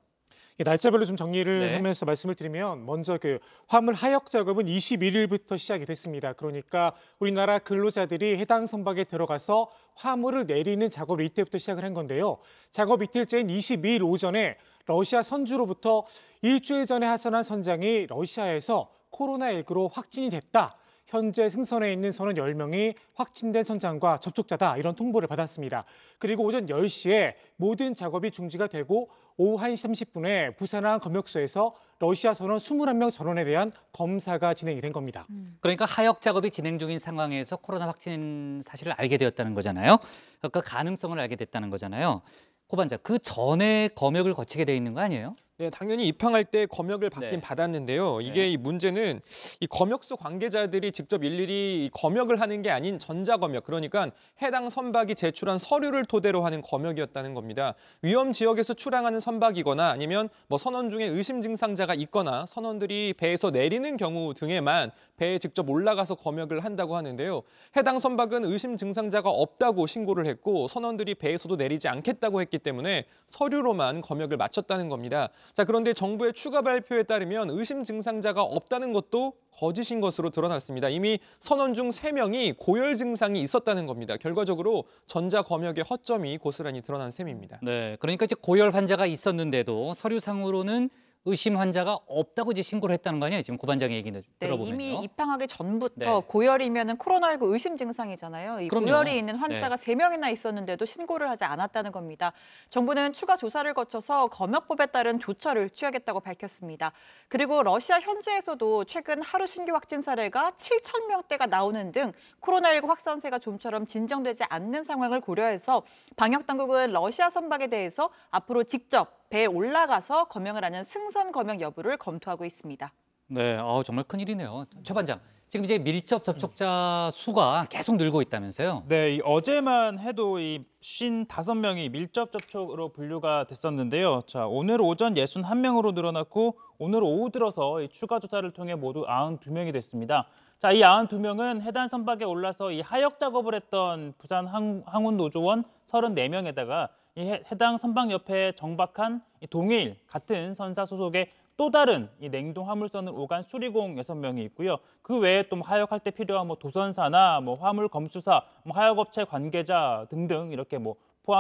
날짜별로 좀 정리를 하면서 말씀을 드리면 먼저 그 화물 하역 작업은 21일부터 시작이 됐습니다. 그러니까 우리나라 근로자들이 해당 선박에 들어가서 화물을 내리는 작업을 이때부터 시작을 한 건데요. 작업 이틀째인 22일 오전에 러시아 선주로부터 일주일 전에 하선한 선장이 러시아에서 코로나19로 확진이 됐다. 현재 승선에 있는 선원 10명이 확진된 선장과 접촉자다, 이런 통보를 받았습니다. 그리고 오전 10시에 모든 작업이 중지가 되고 오후 1시 30분에 부산항 검역소에서 러시아 선원 21명 전원에 대한 검사가 진행이 된 겁니다. 그러니까 하역 작업이 진행 중인 상황에서 코로나 확진 사실을 알게 되었다는 거잖아요. 그러니까 가능성을 알게 됐다는 거잖아요. 고 반장, 그 전에 검역을 거치게 돼 있는 거 아니에요? 네, 당연히 입항할 때 검역을 받긴 받았는데요. 이게 이 문제는 이 검역소 관계자들이 직접 일일이 검역을 하는 게 아닌 전자검역, 그러니까 해당 선박이 제출한 서류를 토대로 하는 검역이었다는 겁니다. 위험 지역에서 출항하는 선박이거나 아니면 뭐 선원 중에 의심 증상자가 있거나 선원들이 배에서 내리는 경우 등에만 배에 직접 올라가서 검역을 한다고 하는데요. 해당 선박은 의심 증상자가 없다고 신고를 했고 선원들이 배에서도 내리지 않겠다고 했기 때문에 서류로만 검역을 마쳤다는 겁니다. 자, 그런데 정부의 추가 발표에 따르면 의심 증상자가 없다는 것도 거짓인 것으로 드러났습니다. 이미 선원 중 3명이 고열 증상이 있었다는 겁니다. 결과적으로 전자 검역의 허점이 고스란히 드러난 셈입니다. 네, 그러니까 이제 고열 환자가 있었는데도 서류상으로는 의심 환자가 없다고 이제 신고를 했다는 거 아니에요? 지금 고 반장의 얘기는 들어보면요. 이미 입항하기 전부터 고열이면 코로나19 의심 증상이잖아요. 이 그럼요. 고열이 있는 환자가 3명이나 있었는데도 신고를 하지 않았다는 겁니다. 정부는 추가 조사를 거쳐서 검역법에 따른 조처를 취하겠다고 밝혔습니다. 그리고 러시아 현지에서도 최근 하루 신규 확진 사례가 7,000명대가 나오는 등 코로나19 확산세가 좀처럼 진정되지 않는 상황을 고려해서 방역당국은 러시아 선박에 대해서 앞으로 직접 배에 올라가서 검역을 하는 승선 검역 여부를 검토하고 있습니다. 네, 정말 큰일이네요. 최 반장, 지금 이제 밀접 접촉자 수가 계속 늘고 있다면서요? 네, 어제만 해도 이 55명이 밀접 접촉으로 분류가 됐었는데요. 자, 오늘 오전 61명으로 늘어났고 오늘 오후 들어서 이 추가 조사를 통해 모두 92명이 됐습니다. 자, 이 92명은 해당 선박에 올라서 이 하역 작업을 했던 부산 항운 노조원 34명에다가 이 해당 선박 옆에 정박한 동해일 같은 선사 소속의 또 다른 이 냉동 화물선을 오간 수리공 6명이 있고요. 그 외에 또 하역할 때 필요한 도선사나 화물 검수사, 하역업체 관계자 등등 이렇게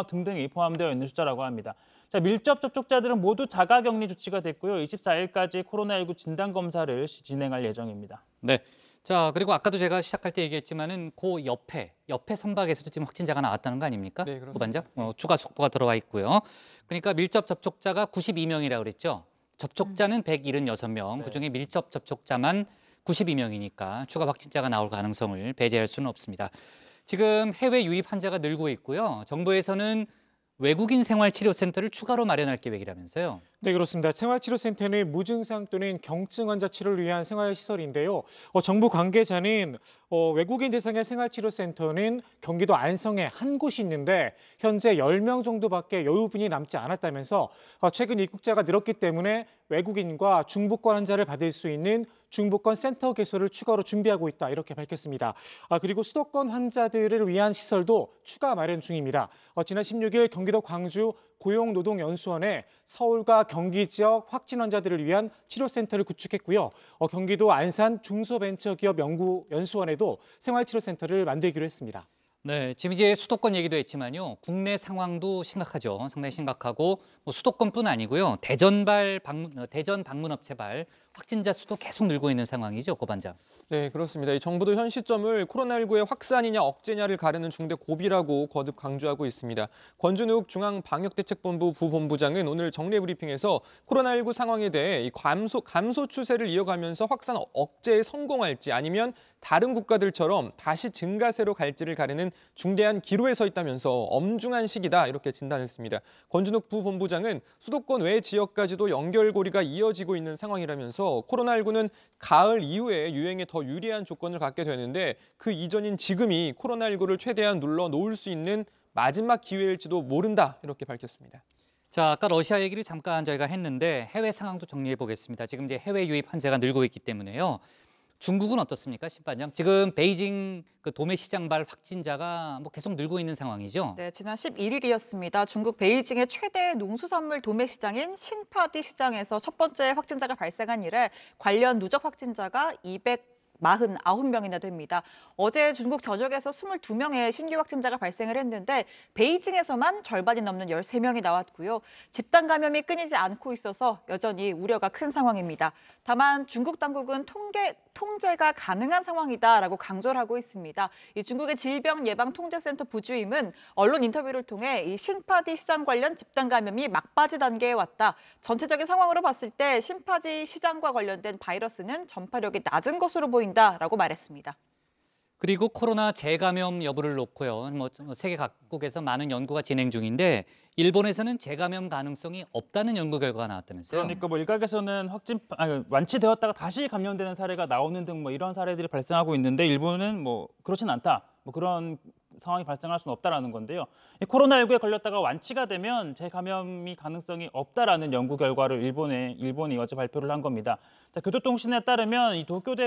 등등이 포함되어 있는 숫자라고 합니다. 자, 밀접 접촉자들은 모두 자가격리 조치가 됐고요. 24일까지 코로나19 진단 검사를 진행할 예정입니다. 네. 자, 그리고 아까도 제가 시작할 때 얘기했지만은 그 옆에 선박에서도 지금 확진자가 나왔다는 거 아닙니까? 네, 그렇습니다. 후반장 추가 속보가 들어와 있고요. 그러니까 밀접 접촉자가 92명이라고 그랬죠. 접촉자는 176명, 그중에 밀접 접촉자만 92명이니까 추가 확진자가 나올 가능성을 배제할 수는 없습니다. 지금 해외 유입 환자가 늘고 있고요. 정부에서는 외국인 생활치료센터를 추가로 마련할 계획이라면서요. 네, 그렇습니다. 생활치료센터는 무증상 또는 경증 환자 치료를 위한 생활시설인데요. 정부 관계자는 외국인 대상의 생활치료센터는 경기도 안성에 한 곳이 있는데 현재 10명 정도밖에 여유분이 남지 않았다면서 최근 입국자가 늘었기 때문에 외국인과 중부권 환자를 받을 수 있는 중부권 센터 개소를 추가로 준비하고 있다 이렇게 밝혔습니다. 그리고 수도권 환자들을 위한 시설도 추가 마련 중입니다. 지난 16일 경기도 광주 고용노동연수원에 서울과 경기 지역 확진 환자들을 위한 치료센터를 구축했고요. 경기도 안산 중소벤처기업 연수원에도 생활치료센터를 만들기로 했습니다. 네, 지금 이제 수도권 얘기도 했지만요. 국내 상황도 심각하죠. 상당히 심각하고 수도권뿐 아니고요. 대전 방문업체발 확진자 수도 계속 늘고 있는 상황이죠, 고 반장. 네, 그렇습니다. 이 정부도 현 시점을 코로나19의 확산이냐 억제냐를 가르는 중대 고비라고 거듭 강조하고 있습니다. 권준욱 중앙방역대책본부 부본부장은 오늘 정례 브리핑에서 코로나19 상황에 대해 이 감소 추세를 이어가면서 확산 억제에 성공할지 아니면 다른 국가들처럼 다시 증가세로 갈지를 가르는 중대한 기로에 서 있다면서 엄중한 시기다 이렇게 진단했습니다. 권준욱 부본부장은 수도권 외 지역까지도 연결고리가 이어지고 있는 상황이라면서 코로나19는 가을 이후에 유행에 더 유리한 조건을 갖게 되는데 그 이전인 지금이 코로나19를 최대한 눌러놓을 수 있는 마지막 기회일지도 모른다 이렇게 밝혔습니다. 자, 아까 러시아 얘기를 잠깐 저희가 했는데 해외 상황도 정리해 보겠습니다. 지금 이제 해외 유입 환자가 늘고 있기 때문에요. 중국은 어떻습니까, 심반장? 지금 베이징 도매 시장발 확진자가 계속 늘고 있는 상황이죠? 네, 지난 11일이었습니다. 중국 베이징의 최대 농수산물 도매 시장인 신파디 시장에서 첫 번째 확진자가 발생한 이래 관련 누적 확진자가 249명이나 됩니다. 어제 중국 전역에서 22명의 신규 확진자가 발생을 했는데 베이징에서만 절반이 넘는 13명이 나왔고요. 집단 감염이 끊이지 않고 있어서 여전히 우려가 큰 상황입니다. 다만 중국 당국은 통제가 가능한 상황이다라고 강조를 하고 있습니다. 이 중국의 질병예방통제센터 부주임은 언론 인터뷰를 통해 이 신파디 시장 관련 집단 감염이 막바지 단계에 왔다. 전체적인 상황으로 봤을 때 신파디 시장과 관련된 바이러스는 전파력이 낮은 것으로 보인다라고 말했습니다. 그리고 코로나 재감염 여부를 놓고요. 세계 각국에서 많은 연구가 진행 중인데 일본에서는 재감염 가능성이 없다는 연구 결과가 나왔다면서요. 그러니까 일각에서는 완치되었다가 다시 감염되는 사례가 나오는 등 이런 사례들이 발생하고 있는데 일본은 그렇진 않다. 그런 상황이 발생할 수는 없다라는 건데요. 코로나19에 걸렸다가 완치가 되면 재감염이 가능성이 없다라는 연구 결과를 일본이 어제 발표를 한 겁니다. 자, 교도통신에 따르면 이 도쿄대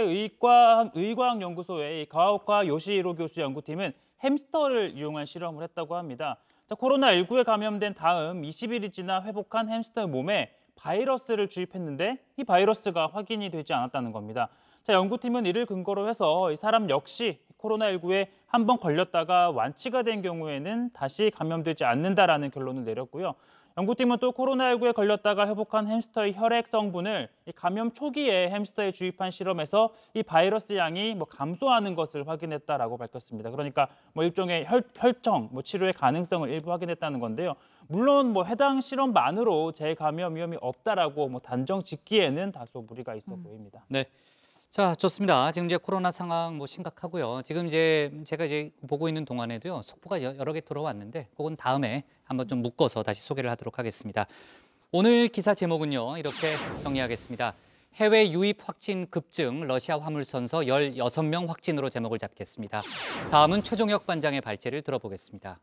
의과학연구소의 가오카 요시히로 교수 연구팀은 햄스터를 이용한 실험을 했다고 합니다. 자, 코로나19에 감염된 다음 20일이 지나 회복한 햄스터의 몸에 바이러스를 주입했는데 이 바이러스가 확인이 되지 않았다는 겁니다. 자, 연구팀은 이를 근거로 해서 이 사람 역시 코로나19에 한 번 걸렸다가 완치가 된 경우에는 다시 감염되지 않는다라는 결론을 내렸고요. 연구팀은 또 코로나19에 걸렸다가 회복한 햄스터의 혈액 성분을 이 감염 초기에 햄스터에 주입한 실험에서 이 바이러스 양이 감소하는 것을 확인했다라고 밝혔습니다. 그러니까 일종의 혈청 치료의 가능성을 일부 확인했다는 건데요. 물론 해당 실험만으로 재감염 위험이 없다라고 단정 짓기에는 다소 무리가 있어 보입니다. 네. 자, 좋습니다. 지금 이제 코로나 상황 심각하고요. 지금 제가 보고 있는 동안에도요. 속보가 여러 개 들어왔는데 그건 다음에 한번 좀 묶어서 다시 소개를 하도록 하겠습니다. 오늘 기사 제목은요. 이렇게 정리하겠습니다. 해외 유입 확진 급증, 러시아 화물선서 16명 확진으로 제목을 잡겠습니다. 다음은 최종혁 반장의 발제를 들어보겠습니다.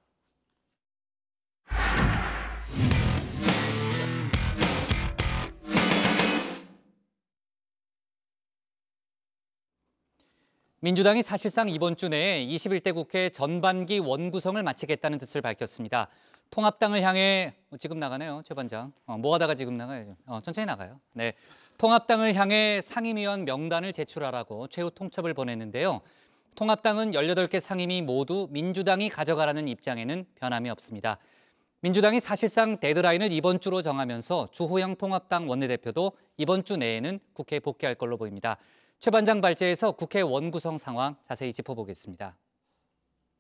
민주당이 사실상 이번 주 내에 21대 국회 전반기 원구성을 마치겠다는 뜻을 밝혔습니다. 통합당을 향해 지금 나가네요, 최 반장. 뭐 하다가 지금 나가야죠. 천천히 나가요. 네, 통합당을 향해 상임위원 명단을 제출하라고 최후 통첩을 보냈는데요. 통합당은 18개 상임위 모두 민주당이 가져가라는 입장에는 변함이 없습니다. 민주당이 사실상 데드라인을 이번 주로 정하면서 주호영 통합당 원내대표도 이번 주 내에는 국회에 복귀할 걸로 보입니다. 최 반장 발제에서 국회 원구성 상황 자세히 짚어보겠습니다.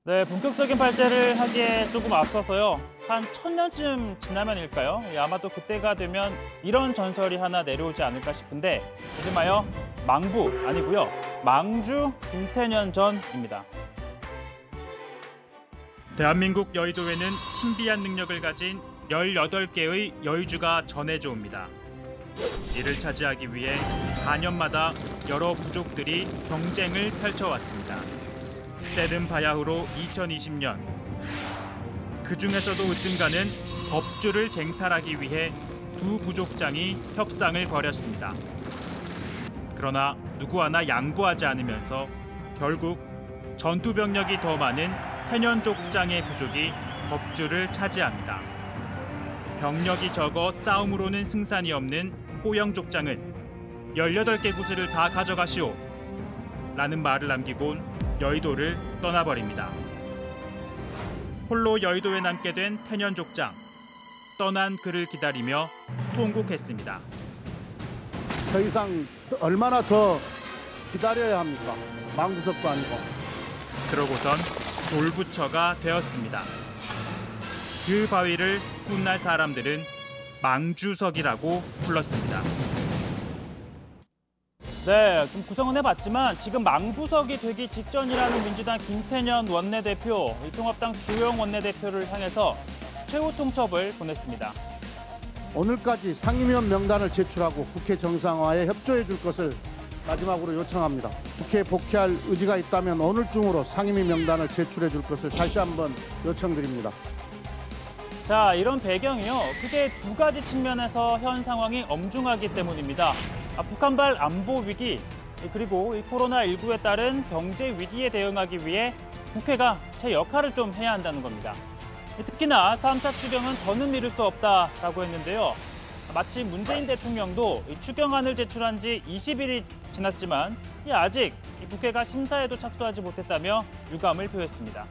네, 본격적인 발제를 하기에 조금 앞서서요. 한 1000년쯤 지나면일까요? 아마도 그때가 되면 이런 전설이 하나 내려오지 않을까 싶은데 이름하여 망부 아니고요. 망주 김태년 전입니다. 대한민국 여의도에는 신비한 능력을 가진 18개의 여의주가 전해져 옵니다. 이를 차지하기 위해 4년마다 여러 부족들이 경쟁을 펼쳐왔습니다. 때든 바야흐로 2020년 그 중에서도 으뜸가는 법주를 쟁탈하기 위해 두 부족장이 협상을 벌였습니다. 그러나 누구 하나 양보하지 않으면서 결국 전투 병력이 더 많은 태년족장의 부족이 법주를 차지합니다. 병력이 적어 싸움으로는 승산이 없는 호영족장은 18개 구슬을 다 가져가시오 라는 말을 남기곤 여의도를 떠나버립니다. 홀로 여의도에 남게 된 태년족장. 떠난 그를 기다리며 통곡했습니다. 더 이상 얼마나 더 기다려야 합니까? 망구석도 아니고. 그러고선 돌부처가 되었습니다. 그 바위를 훗날 사람들은 망주석이라고 불렀습니다. 네, 좀 구성은 해봤지만 지금 망부석이 되기 직전이라는 민주당 김태년 원내대표, 통합당 주호영 원내대표를 향해서 최후 통첩을 보냈습니다. 오늘까지 상임위원 명단을 제출하고 국회 정상화에 협조해 줄 것을 마지막으로 요청합니다. 국회에 복귀할 의지가 있다면 오늘 중으로 상임위 명단을 제출해 줄 것을 다시 한번 요청드립니다. 자, 이런 배경이요. 크게 두 가지 측면에서 현 상황이 엄중하기 때문입니다. 북한발 안보 위기, 그리고 이 코로나19에 따른 경제 위기에 대응하기 위해 국회가 제 역할을 좀 해야 한다는 겁니다. 특히나 3차 추경은 더는 미룰 수 없다라고 했는데요. 마치 문재인 대통령도 추경안을 제출한 지 20일이 지났지만 아직 국회가 심사에도 착수하지 못했다며 유감을 표했습니다.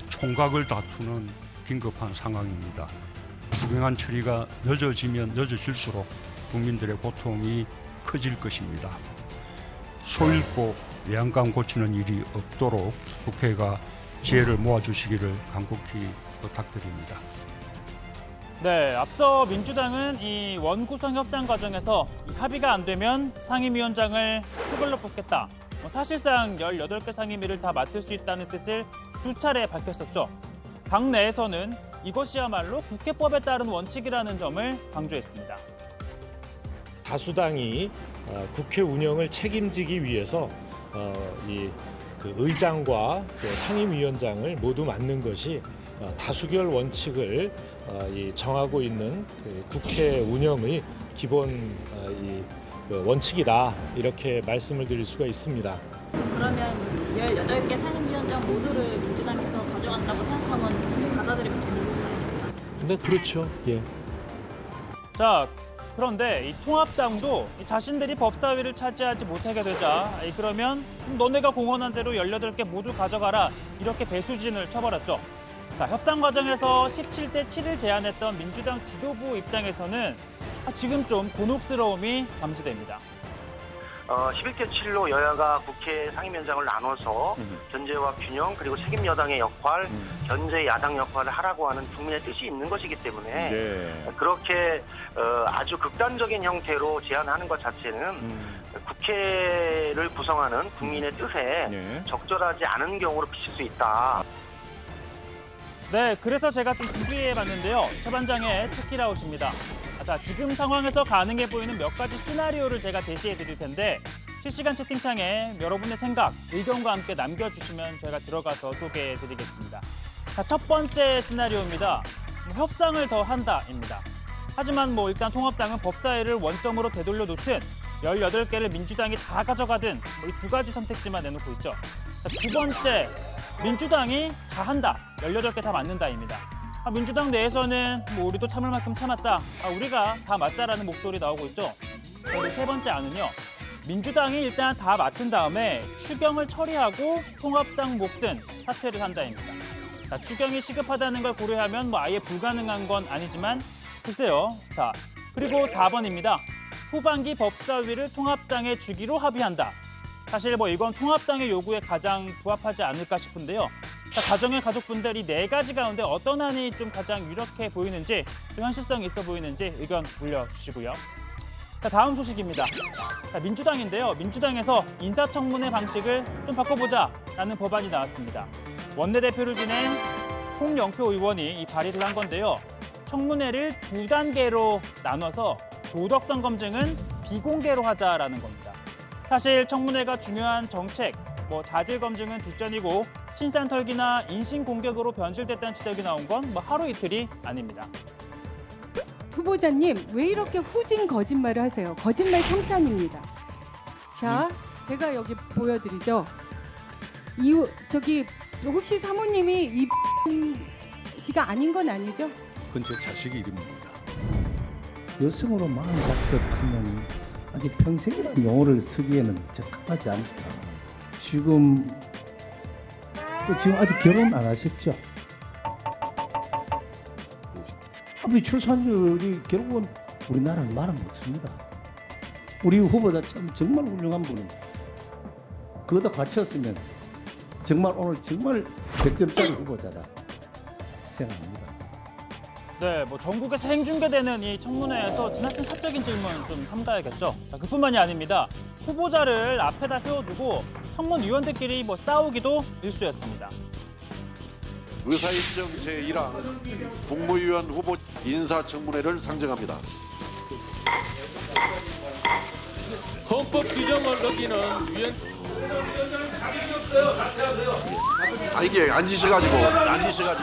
총각을 다투는 긴급한 상황입니다. 추경안 처리가 늦어지면 늦어질수록 국민들의 고통이 커질 것입니다. 소잃고 외양간 고치는 일이 없도록 국회가 지혜를 모아주시기를 간곡히 부탁드립니다. 네, 앞서 민주당은 이 원구성 협상 과정에서 합의가 안 되면 상임위원장을 표결로 뽑겠다. 사실상 18개 상임위를 다 맡을 수 있다는 뜻을 수차례 밝혔었죠. 당 내에서는 이것이야말로 국회법에 따른 원칙이라는 점을 강조했습니다. 다수당이 국회 운영을 책임지기 위해서 그 의장과 상임위원장을 모두 맡는 것이 다수결 원칙을 정하고 있는 국회 운영의 기본 원칙이다, 이렇게 말씀을 드릴 수가 있습니다. 그러면 18개 상임위원장 모두를 민주당에서 가져간다고 생각하면 받아들이면 되는 건가요? 네, 그렇죠. 예. 자, 그런데 이 통합당도 자신들이 법사위를 차지하지 못하게 되자 그러면 너네가 공언한 대로 18개 모두 가져가라, 이렇게 배수진을 쳐버렸죠. 자, 협상 과정에서 17대 7을 제안했던 민주당 지도부 입장에서는 지금 좀 곤혹스러움이 감지됩니다. 11대 7로 여야가 국회 상임위원장을 나눠서 견제와 균형, 그리고 책임 여당의 역할, 견제 야당 역할을 하라고 하는 국민의 뜻이 있는 것이기 때문에 그렇게 아주 극단적인 형태로 제안하는 것 자체는 국회를 구성하는 국민의 뜻에 적절하지 않은 경우로 비칠 수 있다. 네, 그래서 제가 좀 준비해봤는데요. 최 반장의 체크아웃입니다. 자, 지금 상황에서 가능해 보이는 몇 가지 시나리오를 제가 제시해드릴 텐데 실시간 채팅창에 여러분의 생각, 의견과 함께 남겨주시면 저희가 들어가서 소개해드리겠습니다. 자, 첫 번째 시나리오입니다. 협상을 더 한다입니다. 하지만 일단 통합당은 법사위를 원점으로 되돌려 놓든 18개를 민주당이 다 가져가든 이 두 가지 선택지만 내놓고 있죠. 자, 두 번째, 민주당이 다 한다, 18개 다 맞는다입니다. 민주당 내에서는 뭐 우리도 참을 만큼 참았다. 우리가 다 맞자라는 목소리 나오고 있죠. 그리고 세 번째 안은요. 민주당이 일단 다 맡은 다음에 추경을 처리하고 통합당 몫은 사퇴를 한다입니다. 자, 추경이 시급하다는 걸 고려하면 뭐 아예 불가능한 건 아니지만 글쎄요. 자, 그리고 4번입니다. 후반기 법사위를 통합당에 주기로 합의한다. 사실 뭐 이건 통합당의 요구에 가장 부합하지 않을까 싶은데요. 자, 가정의 가족분들 이 네 가지 가운데 어떤 안이 좀 가장 유력해 보이는지, 좀 현실성이 있어 보이는지 의견 올려주시고요. 자, 다음 소식입니다. 자, 민주당인데요. 민주당에서 인사청문회 방식을 좀 바꿔보자라는 법안이 나왔습니다. 원내대표를 지낸 홍영표 의원이 이 발의를 한 건데요. 청문회를 2단계로 나눠서 도덕성 검증은 비공개로 하자라는 겁니다. 사실 청문회가 중요한 정책, 뭐 자질 검증은 뒷전이고 신상털기나 인신공격으로 변질됐다는 지적이 나온 건 뭐 하루 이틀이 아닙니다. 후보자님, 왜 이렇게 후진 거짓말을 하세요? 거짓말 성탄입니다. 자, 제가 여기 보여드리죠. 저기 혹시 사모님이 이 씨가 아닌 건 아니죠? 그건 제 자식의 이름입니다. 여성으로 마음 작석하면 아직 평생이라는 용어를 쓰기에는 적합하지 않다. 지금 아직 결혼 안 하셨죠? 출산율이 결국은 우리나라는 말은 못습니다. 우리 후보자 참 정말 훌륭한 분은 그거다 갖췄으면 정말 오늘 정말 100점짜리 후보자다 생각합니다. 네, 뭐 전국에서 행중계되는 이 청문회에서 지나친 사적인 질문 좀 삼가야겠죠. 자, 그뿐만이 아닙니다. 후보자를 앞에다 세워두고 청문위원들끼리 뭐 싸우기도 일쑤였습니다. 의사일정 제1항 국무위원 후보 인사청문회를 상정합니다. 헌법 규정을 어기는 위원 이게 앉으셔가지고 앉으세요.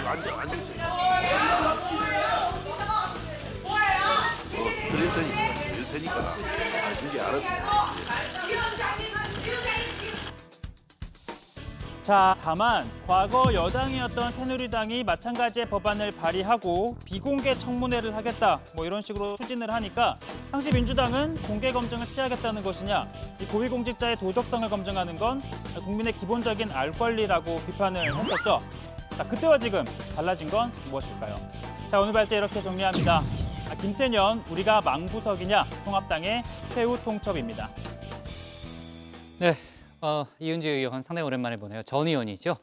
드릴 테니까 이게 알았습니다. 자, 다만 과거 여당이었던 새누리당이 마찬가지의 법안을 발의하고 비공개 청문회를 하겠다 뭐 이런 식으로 추진을 하니까 당시 민주당은 공개 검증을 피하겠다는 것이냐, 이 고위공직자의 도덕성을 검증하는 건 국민의 기본적인 알 권리라고 비판을 했었죠. 자, 그때와 지금 달라진 건 무엇일까요? 자, 오늘 발제 이렇게 정리합니다. 김태년, 우리가 망부석이냐, 통합당의 최후 통첩입니다. 네. 이은지 의원 상당히 오랜만에 보네요. 전 의원이죠.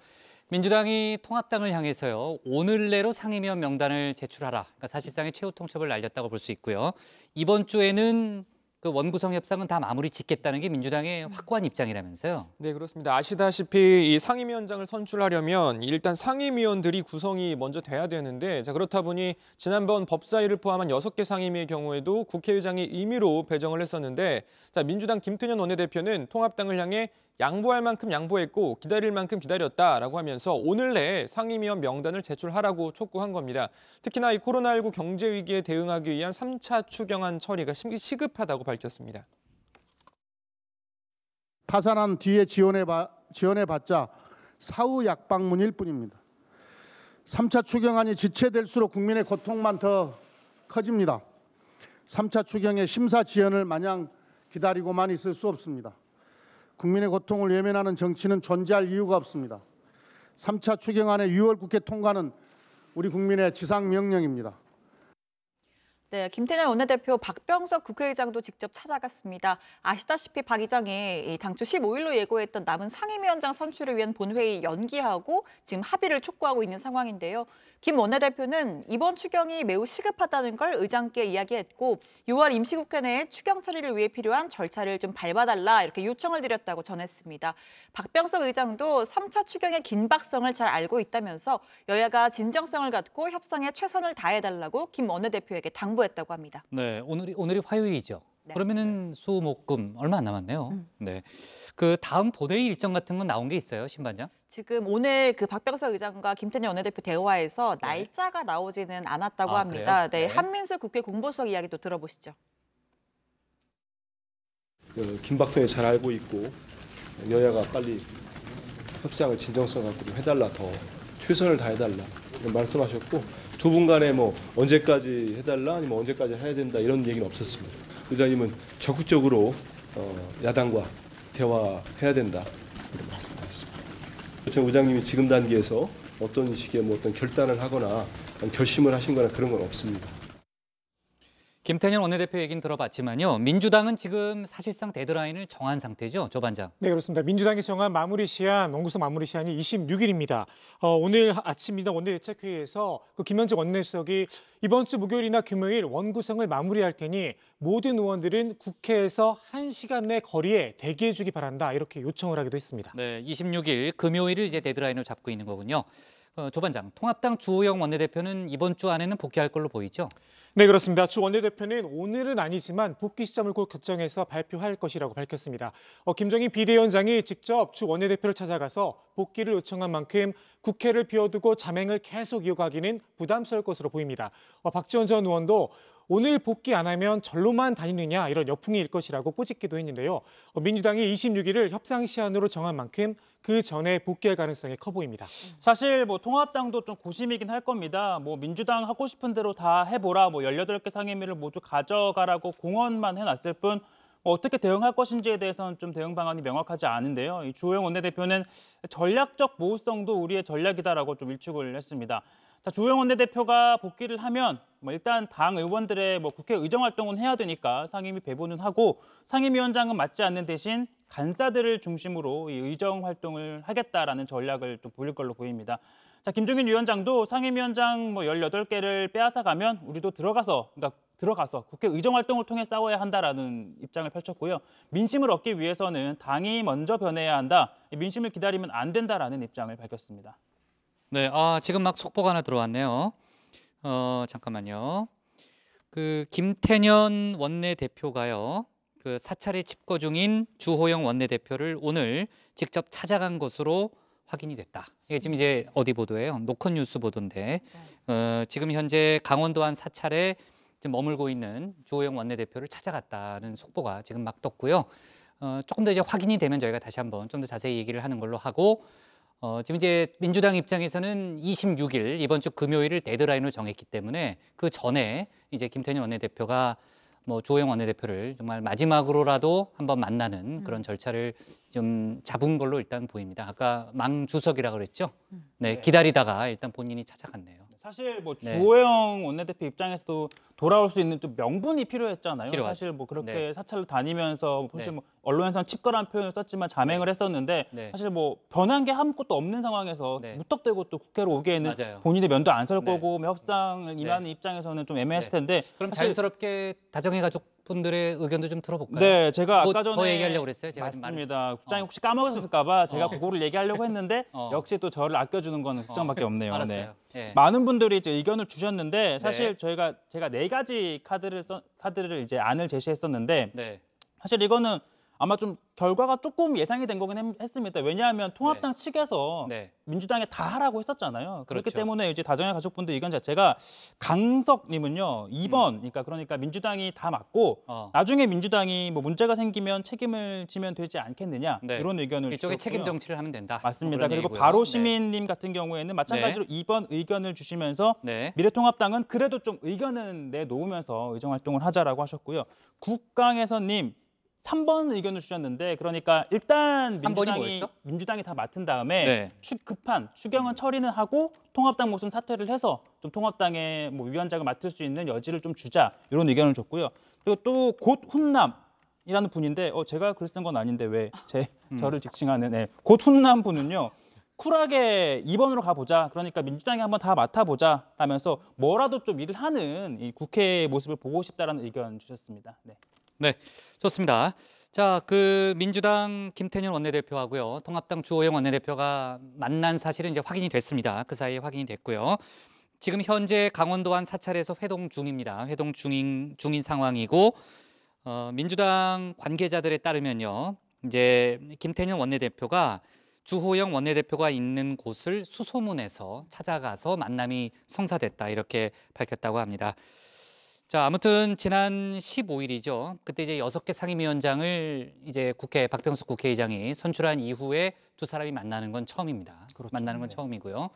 민주당이 통합당을 향해서요. 오늘 내로 상임위원 명단을 제출하라. 그러니까 사실상의 최후 통첩을 날렸다고 볼 수 있고요. 이번 주에는 그 원구성 협상은 다 마무리 짓겠다는 게 민주당의 확고한 입장이라면서요. 네, 그렇습니다. 아시다시피 이 상임위원장을 선출하려면 일단 상임위원들이 구성이 먼저 돼야 되는데, 자, 그렇다 보니 지난번 법사위를 포함한 6개 상임위의 경우에도 국회의장이 임의로 배정을 했었는데, 자, 민주당 김태년 원내대표는 통합당을 향해 양보할 만큼 양보했고 기다릴 만큼 기다렸다라고 하면서 오늘 내에 상임위원 명단을 제출하라고 촉구한 겁니다. 특히나 이 코로나19 경제 위기에 대응하기 위한 3차 추경안 처리가 시급하다고 밝혔습니다. 파산한 뒤에 지원해봤자 사후 약방문일 뿐입니다. 3차 추경안이 지체될수록 국민의 고통만 더 커집니다. 3차 추경의 심사 지연을 마냥 기다리고만 있을 수 없습니다. 국민의 고통을 외면하는 정치는 존재할 이유가 없습니다. 3차 추경안의 6월 국회 통과는 우리 국민의 지상명령입니다. 네, 김태년 원내대표 박병석 국회의장도 직접 찾아갔습니다. 아시다시피 박 의장이 당초 15일로 예고했던 남은 상임위원장 선출을 위한 본회의 연기하고 지금 합의를 촉구하고 있는 상황인데요. 김 원내대표는 이번 추경이 매우 시급하다는 걸 의장께 이야기했고 6월 임시국회 내에 추경 처리를 위해 필요한 절차를 좀 밟아달라 이렇게 요청을 드렸다고 전했습니다. 박병석 의장도 3차 추경의 긴박성을 잘 알고 있다면서 여야가 진정성을 갖고 협상에 최선을 다해달라고 김 원내대표에게 당부했다고 합니다. 네, 오늘이 화요일이죠. 네. 그러면은 수, 목, 금 얼마 안 남았네요. 네, 그 다음 본회의 일정 같은 건 나온 게 있어요, 신반장? 지금 오늘 그 박병석 의장과 김태년 원내대표 대화에서 날짜가 나오지는 않았다고 합니다. 네, 한민수 국회 공보수석 이야기도 들어보시죠. 긴박성에 잘 알고 있고 여야가 빨리 협상을 진정성 갖고 해달라, 더 최선을 다해달라 이런 말씀하셨고 두 분 간에 뭐 언제까지 해달라 아니면 언제까지 해야 된다 이런 얘기는 없었습니다. 의장님은 적극적으로 야당과 대화해야 된다 이런 말씀하셨습니다. 정 의장님이 지금 단계에서 어떤 식의 뭐 어떤 결단을 하거나 결심을 하신 거나 그런 건 없습니다. 김태년 원내대표 얘기는 들어봤지만요. 민주당은 지금 사실상 데드라인을 정한 상태죠, 조 반장. 네, 그렇습니다. 민주당이 정한 마무리 시한, 원구성 마무리 시한이 26일입니다. 오늘 아침 민주당 원내대책회의에서 김현직 원내수석이 이번 주 목요일이나 금요일 원구성을 마무리할 테니 모든 의원들은 국회에서 1시간 내 거리에 대기해 주기 바란다 이렇게 요청을 하기도 했습니다. 네, 26일 금요일을 이제 데드라인으로 잡고 있는 거군요. 조 반장, 통합당 주호영 원내대표는 이번 주 안에는 복귀할 걸로 보이죠? 네, 그렇습니다. 주 원내대표는 오늘은 아니지만 복귀 시점을 곧 결정해서 발표할 것이라고 밝혔습니다. 김종인 비대위원장이 직접 주 원내대표를 찾아가서 복귀를 요청한 만큼 국회를 비워두고 잠행을 계속 이어가기는 부담스러울 것으로 보입니다. 박지원 전 의원도 오늘 복귀 안 하면 절로만 다니느냐 이런 여풍이 일 것이라고 꼬집기도 했는데요. 민주당이 26일을 협상 시한으로 정한 만큼 그 전에 복귀할 가능성이 커 보입니다. 사실 뭐 통합당도 좀 고심이긴 할 겁니다. 뭐 민주당 하고 싶은 대로 다 해보라. 뭐 18개 상임위를 모두 가져가라고 공언만 해놨을 뿐 어떻게 대응할 것인지에 대해서는 좀 대응 방안이 명확하지 않은데요. 이 주호영 원내대표는 전략적 모호성도 우리의 전략이다라고 좀 일축을 했습니다. 자, 주호영 원내대표가 복귀를 하면 일단 당 의원들의 국회 의정 활동은 해야 되니까 상임위 배분은 하고 상임위원장은 맡지 않는 대신 간사들을 중심으로 이 의정 활동을 하겠다라는 전략을 좀 보일 걸로 보입니다. 자, 김종인 위원장도 상임위원장 18개를 빼앗아 가면 우리도 들어가서 국회 의정 활동을 통해 싸워야 한다라는 입장을 펼쳤고요. 민심을 얻기 위해서는 당이 먼저 변해야 한다. 민심을 기다리면 안 된다라는 입장을 밝혔습니다. 네, 지금 막 속보가 하나 들어왔네요. 잠깐만요. 김태년 원내대표가요. 사찰에 집거 중인 주호영 원내대표를 오늘 직접 찾아간 것으로 확인이 됐다. 이게 지금 이제 어디 보도예요? 노컷뉴스 보도인데 지금 현재 강원도 한 사찰에 지금 머물고 있는 주호영 원내대표를 찾아갔다는 속보가 지금 막 떴고요. 조금 더 이제 확인이 되면 저희가 다시 한번 좀 더 자세히 얘기를 하는 걸로 하고 지금 이제 민주당 입장에서는 26일 이번 주 금요일을 데드라인으로 정했기 때문에 그 전에 이제 김태년 원내대표가 주호영 원내대표를 정말 마지막으로라도 한번 만나는 그런 절차를 좀 잡은 걸로 일단 보입니다. 아까 망주석이라고 그랬죠? 네, 기다리다가 일단 본인이 찾아갔네요. 사실 주호영 원내대표 입장에서도 돌아올 수 있는 좀 명분이 필요했잖아요. 필요하죠. 사실 그렇게 사찰로 다니면서 사실 언론에서는 칩거라는 표현을 썼지만 잠행을 했었는데 사실 변한 게 아무것도 없는 상황에서 무턱대고 또 국회로 오기에는 본인의 면도 안 설 거고 협상을 임하는 입장에서는 좀 애매했을 텐데 그럼 자연스럽게 다정의 가족분들의 의견도 좀 들어볼까요? 네, 제가 아까 전에 더 얘기하려고 그랬어요. 제가 맞습니다. 국장이 혹시 까먹으셨을까 봐 제가 그거를 얘기하려고 했는데 역시 또 저를 아껴주는 건 국장밖에 없네요. 알았어요. 네. 많은 분들이 이제 의견을 주셨는데 사실 제가 4가지 카드를 이제 안을 제시했었는데 사실 이거는 아마 좀 결과가 조금 예상이 된 거긴 했습니다. 왜냐하면 통합당 측에서 민주당에 다 하라고 했었잖아요. 그렇기 때문에 이제 다정의 가족분들 의견 자체가 강석님은요 2번 그러니까 민주당이 다 맞고 나중에 민주당이 문제가 생기면 책임을 지면 되지 않겠느냐 이런 의견을 일종의 주셨고요. 책임 정치를 하면 된다. 맞습니다. 그리고 바로 시민님 같은 경우에는 마찬가지로 2번 의견을 주시면서 미래통합당은 그래도 좀 의견은 내놓으면서 의정 활동을 하자라고 하셨고요. 국강에서님 3번 의견을 주셨는데 그러니까 일단 민주당이 다 맡은 다음에 급한 추경안 처리는 하고 통합당 몫은 사퇴를 해서 좀 통합당의 위원장을 맡을 수 있는 여지를 좀 주자 이런 의견을 줬고요. 그리고 또 곧 훈남이라는 분인데 제가 글 쓴 건 아닌데 왜 저를 지칭하는 곧 훈남 분은요. 쿨하게 2번으로 가보자. 그러니까 민주당이 한번 다 맡아보자 하면서 뭐라도 좀 일을 하는 이 국회의 모습을 보고 싶다라는 의견 주셨습니다. 네, 좋습니다. 자, 민주당 김태년 원내대표하고요, 통합당 주호영 원내대표가 만난 사실은 이제 확인이 됐습니다. 그 사이에 확인이 됐고요. 지금 현재 강원도 한 사찰에서 회동 중입니다. 회동 중인 상황이고 민주당 관계자들에 따르면요, 이제 김태년 원내대표가 주호영 원내대표가 있는 곳을 수소문해서 찾아가서 만남이 성사됐다 이렇게 밝혔다고 합니다. 자, 아무튼 지난 15일이죠. 그때 이제 6개 상임위원장을 이제 박병석 국회의장이 선출한 이후에 두 사람이 만나는 건 처음입니다. 만나는 건 처음이고요.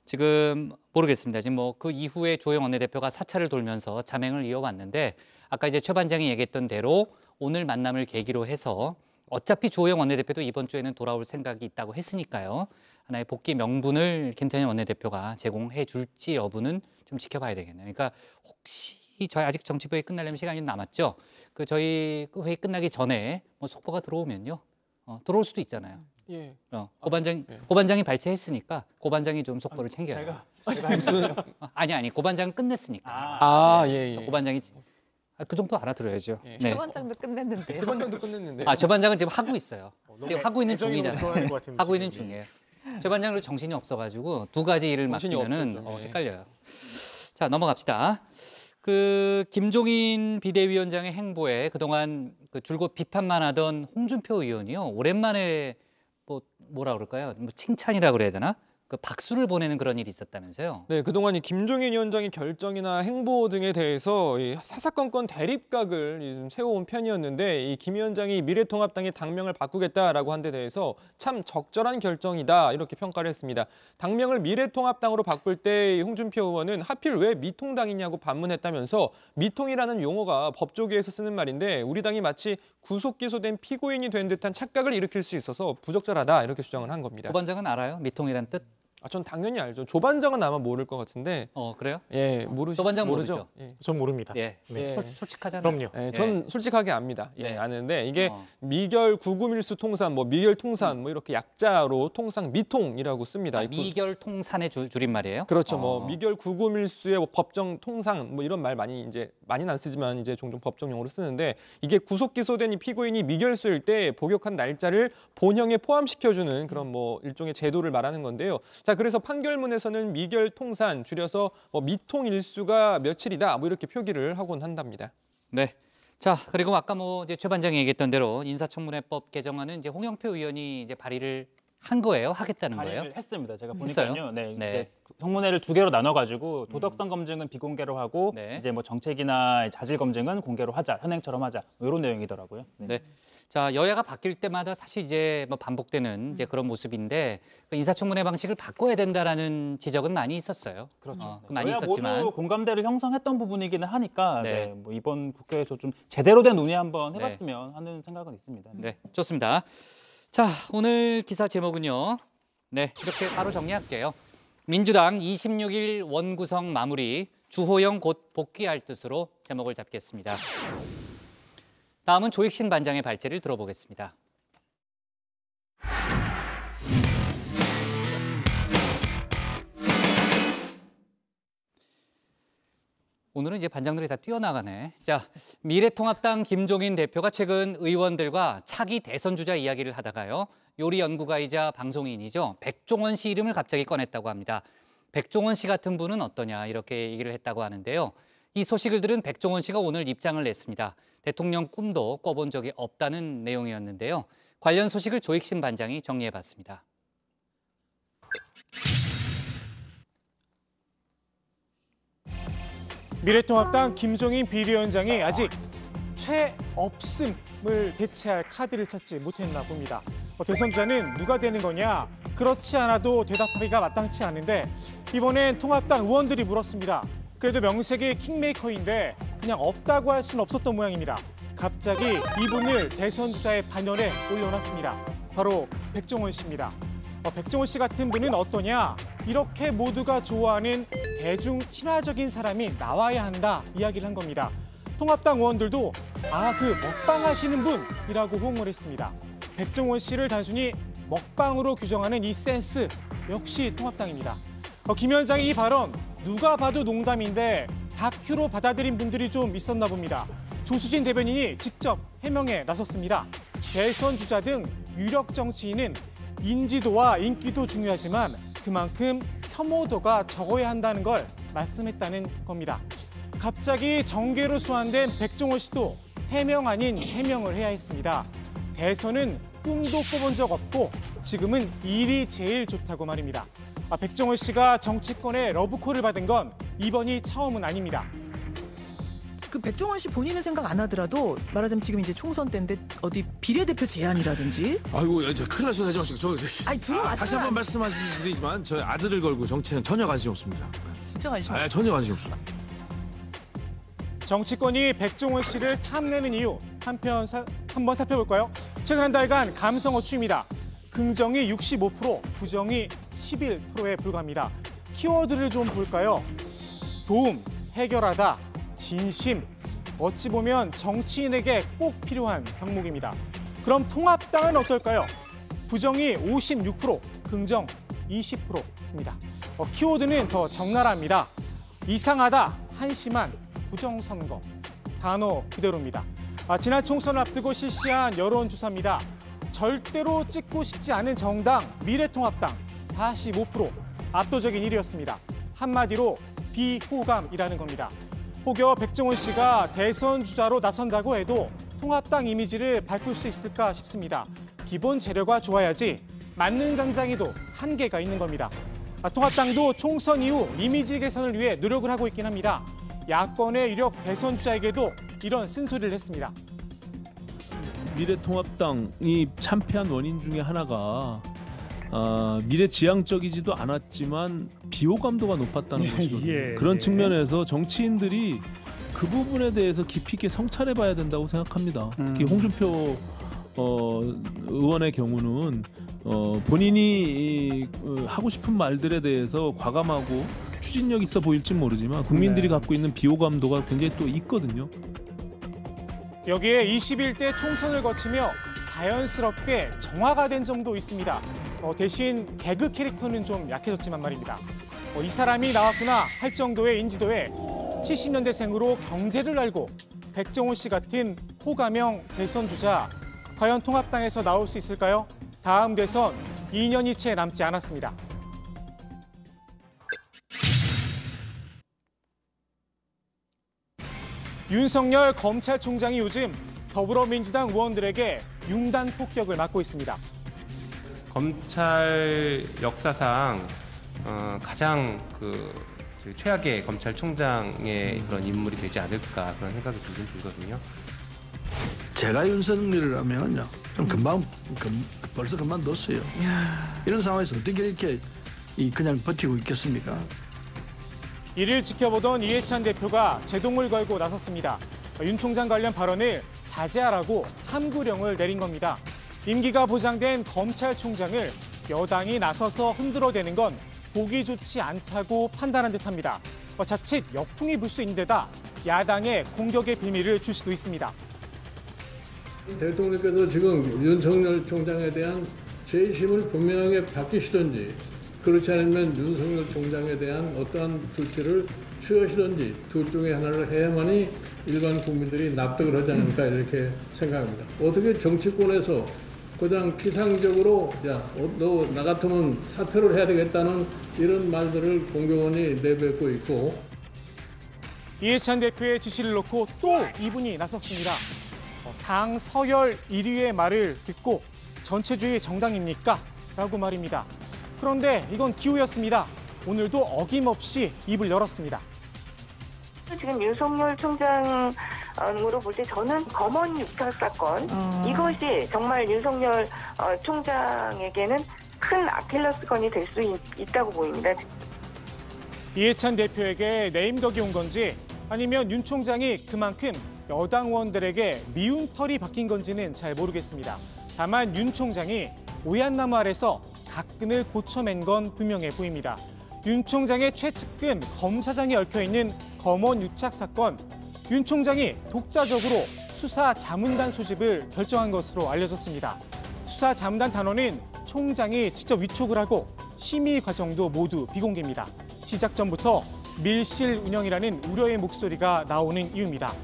지금 모르겠습니다. 지금 뭐 그 이후에 주호영 원내대표가 사찰을 돌면서 자맹을 이어왔는데 아까 이제 최 반장이 얘기했던 대로 오늘 만남을 계기로 해서 어차피 주호영 원내대표도 이번 주에는 돌아올 생각이 있다고 했으니까요. 하나의 복귀 명분을 김태년 원내대표가 제공해 줄지 여부는 좀 지켜봐야 되겠네요. 그러니까 혹시 저희 아직 정치부회 끝나려면 시간이 남았죠. 그 저희 회의 끝나기 전에 뭐 속보가 들어오면요. 들어올 수도 있잖아요. 예. 고반장이 발췌했으니까 고반장이 좀 속보를 챙겨요. 제가 무슨 아니 고반장은 끝냈으니까. 예. 고반장이 그 정도 알아들어야죠. 예. 네. 최 반장도 끝냈는데요. 최 반장도 끝냈는데. 최 반장은 지금 하고 있어요. 지금 하고 있는 중이잖아요. 같은 하고 있는 중이에요. 최 반장은 정신이 없어가지고 두 가지 일을 맡기면은 헷갈려요. 자, 넘어갑시다. 그 김종인 비대위원장의 행보에 그동안 그 줄곧 비판만 하던 홍준표 의원이요. 오랜만에 뭐라 그럴까요? 뭐 칭찬이라 그래야 되나? 그 박수를 보내는 그런 일이 있었다면서요? 네, 그동안 이 김종인 위원장의 결정이나 행보 등에 대해서 이 사사건건 대립각을 좀 세워온 편이었는데 이 김 위원장이 미래통합당의 당명을 바꾸겠다라고 한 데 대해서 참 적절한 결정이다 이렇게 평가를 했습니다. 당명을 미래통합당으로 바꿀 때 홍준표 의원은 하필 왜 미통당이냐고 반문했다면서 미통이라는 용어가 법조계에서 쓰는 말인데 우리 당이 마치 구속 기소된 피고인이 된 듯한 착각을 일으킬 수 있어서 부적절하다 이렇게 주장을 한 겁니다. 고반장은 알아요? 미통이란 뜻? 전 당연히 알죠. 조반장은 아마 모를 것 같은데. 그래요? 예, 조반장 모르죠. 모르죠. 예. 전 모릅니다. 예, 예. 솔직하잖아요. 그럼요. 예, 전 솔직하게 압니다. 예, 예. 아는데 이게 미결 구구밀수 통산, 뭐 미결 통산, 뭐 이렇게 약자로 통상 미통이라고 씁니다. 미결 통산의 줄임말이에요? 그렇죠. 뭐 미결 구구밀수의 뭐 법정 통상 뭐 이런 말 많이는 안 쓰지만 이제 종종 법정 용어로 쓰는데 이게 구속 기소된 이 피고인이 미결수일 때 복역한 날짜를 본형에 포함시켜주는 그런 뭐 일종의 제도를 말하는 건데요. 자, 그래서 판결문에서는 미결 통산 줄여서 미통 일수가 며칠이다 뭐 이렇게 표기를 하곤 한답니다. 네. 자, 그리고 아까 뭐 이제 최 반장이 얘기했던 대로 인사청문회법 개정안은 이제 홍영표 의원이 이제 발의를 한 거예요? 하겠다는 거예요? 발의를 했습니다. 제가 했어요? 보니까요. 네. 네. 청문회를 두 개로 나눠가지고 도덕성 검증은 비공개로 하고 네. 이제 뭐 정책이나 자질 검증은 공개로 하자, 현행처럼 하자 뭐 이런 내용이더라고요. 네. 자, 여야가 바뀔 때마다 사실 이제 뭐 반복되는 이제 그런 모습인데 그 인사청문회 방식을 바꿔야 된다라는 지적은 많이 있었어요. 그렇죠. 많이 여야 있었지만 모두 공감대를 형성했던 부분이기는 하니까 네. 네. 뭐 이번 국회에서 좀 제대로 된 논의 한번 해봤으면 하는 생각은 있습니다. 네, 좋습니다. 자, 오늘 기사 제목은요. 네, 이렇게 바로 정리할게요. 민주당 26일 원구성 마무리, 주호영 곧 복귀할 뜻으로 제목을 잡겠습니다. 다음은 조익신 반장의 발제를 들어보겠습니다. 오늘은 이제 반장들이 다 뛰어나가네. 자, 미래통합당 김종인 대표가 최근 의원들과 차기 대선 주자 이야기를 하다가요. 요리 연구가이자 방송인이죠. 백종원 씨 이름을 갑자기 꺼냈다고 합니다. 백종원 씨 같은 분은 어떠냐 이렇게 얘기를 했다고 하는데요. 이 소식을 들은 백종원 씨가 오늘 입장을 냈습니다. 대통령 꿈도 꿔본 적이 없다는 내용이었는데요. 관련 소식을 조익신 반장이 정리해봤습니다. 미래통합당 김종인 비대위원장이 아직 최없음을 대체할 카드를 찾지 못했나 봅니다. 대선 주자는 누가 되는 거냐? 그렇지 않아도 대답하기가 마땅치 않은데 이번엔 통합당 의원들이 물었습니다. 그래도 명색이 킹메이커인데 그냥 없다고 할 수는 없었던 모양입니다. 갑자기 이분을 대선 주자의 반열에 올려놨습니다. 바로 백종원 씨입니다. 백종원 씨 같은 분은 어떠냐? 이렇게 모두가 좋아하는 대중 친화적인 사람이 나와야 한다 이야기를 한 겁니다. 통합당 의원들도 그 먹방 하시는 분이라고 호응을 했습니다. 백종원 씨를 단순히 먹방으로 규정하는 이 센스 역시 통합당입니다. 김 위원장의 이 발언 누가 봐도 농담인데 다큐로 받아들인 분들이 좀 있었나 봅니다. 조수진 대변인이 직접 해명에 나섰습니다. 대선 주자 등 유력 정치인은 인지도와 인기도 중요하지만 그만큼 혐오도가 적어야 한다는 걸 말씀했다는 겁니다. 갑자기 정계로 소환된 백종원 씨도 해명 아닌 해명을 해야 했습니다. 대선은 꿈도 꿔본 적 없고 지금은 일이 제일 좋다고 말입니다. 백종원 씨가 정치권에 러브콜을 받은 건 이번이 처음은 아닙니다. 그 백종원 씨 본인의 생각 안 하더라도 말하자면 지금 이제 총선 때인데 어디 비례대표 제안이라든지. 아이고, 저 큰일 날 소리 하지 마시고. 아니, 들어왔잖아. 다시 한번 말씀하시지만 저희 아들을 걸고 정치는 전혀 관심 없습니다. 진짜 관심 없어요? 전혀 관심 없습니다. 정치권이 백종원 씨를 탐내는 이유 한번 살펴볼까요? 최근 한 달간 감성어 추입니다. 긍정이 65%, 부정이 11%에 불과합니다. 키워드를 좀 볼까요? 도움, 해결하다, 진심. 어찌 보면 정치인에게 꼭 필요한 항목입니다. 그럼 통합당은 어떨까요? 부정이 56%, 긍정 20%입니다. 키워드는 더 적나라합니다. 이상하다, 한심한, 부정선거. 단어 그대로입니다. 지난 총선을 앞두고 실시한 여론조사입니다. 절대로 찍고 싶지 않은 정당 미래통합당 45%, 압도적인 1위였습니다. 한마디로 비호감이라는 겁니다. 혹여 백종원 씨가 대선 주자로 나선다고 해도 통합당 이미지를 바꿀 수 있을까 싶습니다. 기본 재료가 좋아야지 맞는 강장에도 한계가 있는 겁니다. 통합당도 총선 이후 이미지 개선을 위해 노력을 하고 있긴 합니다. 야권의 유력 대선 주자에게도 이런 쓴소리를 했습니다. 미래통합당이 참패한 원인 중에 하나가 미래지향적이지도 않았지만 비호감도가 높았다는 것이거든요. 그런 측면에서 정치인들이 그 부분에 대해서 깊이 있게 성찰해봐야 된다고 생각합니다. 특히 홍준표 의원의 경우는 본인이 하고 싶은 말들에 대해서 과감하고 추진력 있어 보일진 모르지만 국민들이 갖고 있는 비호감도가 굉장히 또 있거든요. 여기에 21대 총선을 거치며 자연스럽게 정화가 된 점도 있습니다. 대신 개그 캐릭터는 좀 약해졌지만 말입니다. 이 사람이 나왔구나 할 정도의 인지도에 70년대생으로 경제를 알고 백종원 씨 같은 호감형 대선 주자 과연 통합당에서 나올 수 있을까요? 다음 대선 2년이 채 남지 않았습니다. 윤석열 검찰총장이 요즘 더불어민주당 의원들에게 융단 폭격을 맞고 있습니다. 검찰 역사상 가장 최악의 검찰총장의 그런 인물이 되지 않을까 그런 생각이 들긴 들거든요. 제가 윤석열이라면요, 좀 벌써 그만뒀어요. 이런 상황에서 어떻게 이렇게 그냥 버티고 있겠습니까? 이를 지켜보던 이해찬 대표가 제동을 걸고 나섰습니다. 윤 총장 관련 발언을 자제하라고 함구령을 내린 겁니다. 임기가 보장된 검찰총장을 여당이 나서서 흔들어대는 건 보기 좋지 않다고 판단한 듯합니다. 자칫 역풍이 불 수 있는 데다 야당의 공격의 빌미를 줄 수도 있습니다. 대통령께서 지금 윤석열 총장에 대한 재심을 분명하게 밝히시든지 그렇지 않으면 윤석열 총장에 대한 어떠한 조치를 취하시든지 둘 중에 하나를 해야만이 일반 국민들이 납득을 하지 않을까 이렇게 생각합니다. 어떻게 정치권에서 가장 피상적으로 너 나 같으면 사퇴를 해야 되겠다는 이런 말들을 공경원이 내뱉고 있고. 이해찬 대표의 지시를 놓고 또 이분이 나섰습니다. 당 서열 1위의 말을 듣고 전체주의 정당입니까? 라고 말입니다. 그런데 이건 기우였습니다. 오늘도 어김없이 입을 열었습니다. 지금 윤석열 총장으로 볼 때 저는 검언 유착 사건 이것이 정말 윤석열 총장에게는 큰 아킬레스건이 될 수 있다고 보입니다. 이해찬 대표에게 네임덕이 온 건지 아니면 윤 총장이 그만큼 여당 의원들에게 미운 털이 박힌 건지는 잘 모르겠습니다. 다만 윤 총장이 오얏나무 아래서 각근을 고쳐맨 건 분명해 보입니다. 윤 총장의 최측근 검사장이 얽혀있는 검언 유착 사건, 윤 총장이 독자적으로 수사 자문단 소집을 결정한 것으로 알려졌습니다. 수사 자문단 단원은 총장이 직접 위촉을 하고 심의 과정도 모두 비공개입니다. 시작 전부터 밀실 운영이라는 우려의 목소리가 나오는 이유입니다.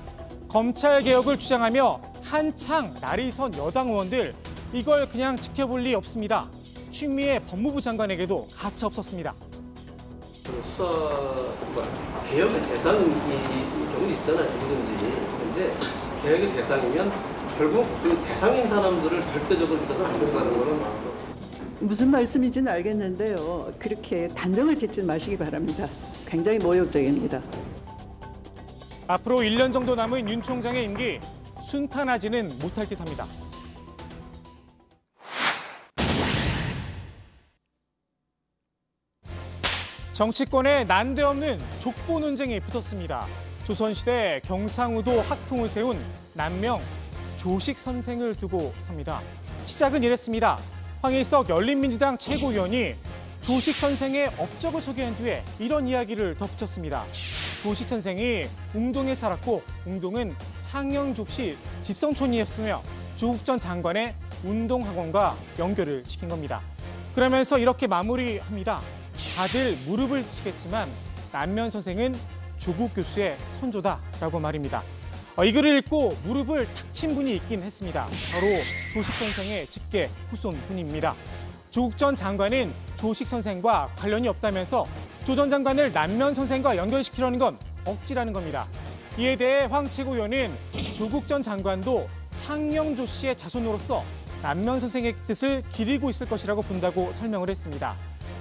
검찰 개혁을 주장하며 한창 날이 선 여당 의원들, 이걸 그냥 지켜볼 리 없습니다. 추미애 법무부 장관에게도 가차 없었습니다. 수사가 개혁의 대상이 경우 있잖아요, 누구든지. 그런데 개혁의 대상이면 결국 그 대상인 사람들을 절대적으로 믿어서 안 된다는 거는 무슨 말씀인지는 알겠는데요. 그렇게 단정을 짓지 마시기 바랍니다. 굉장히 모욕적입니다. 앞으로 1년 정도 남은 윤 총장의 임기 순탄하지는 못할 듯합니다. 정치권에 난데없는 족보 논쟁이 붙었습니다. 조선시대 경상우도 학풍을 세운 남명 조식 선생을 두고 섭니다. 시작은 이랬습니다. 황일석 열린민주당 최고위원이 조식 선생의 업적을 소개한 뒤에 이런 이야기를 덧붙였습니다. 조식 선생이 웅동에 살았고 웅동은 창녕족시 집성촌이었으며 조국 전 장관의 운동학원과 연결을 시킨 겁니다. 그러면서 이렇게 마무리합니다. 다들 무릎을 치겠지만 남면 선생은 조국 교수의 선조다라고 말입니다. 이 글을 읽고 무릎을 탁 친 분이 있긴 했습니다. 바로 조식 선생의 직계 후손분입니다. 조국 전 장관은 조식 선생과 관련이 없다면서 조 전 장관을 남면 선생과 연결시키려는 건 억지라는 겁니다. 이에 대해 황 최고위원은 조국 전 장관도 창녕조 씨의 자손으로서 남면 선생의 뜻을 기리고 있을 것이라고 본다고 설명을 했습니다.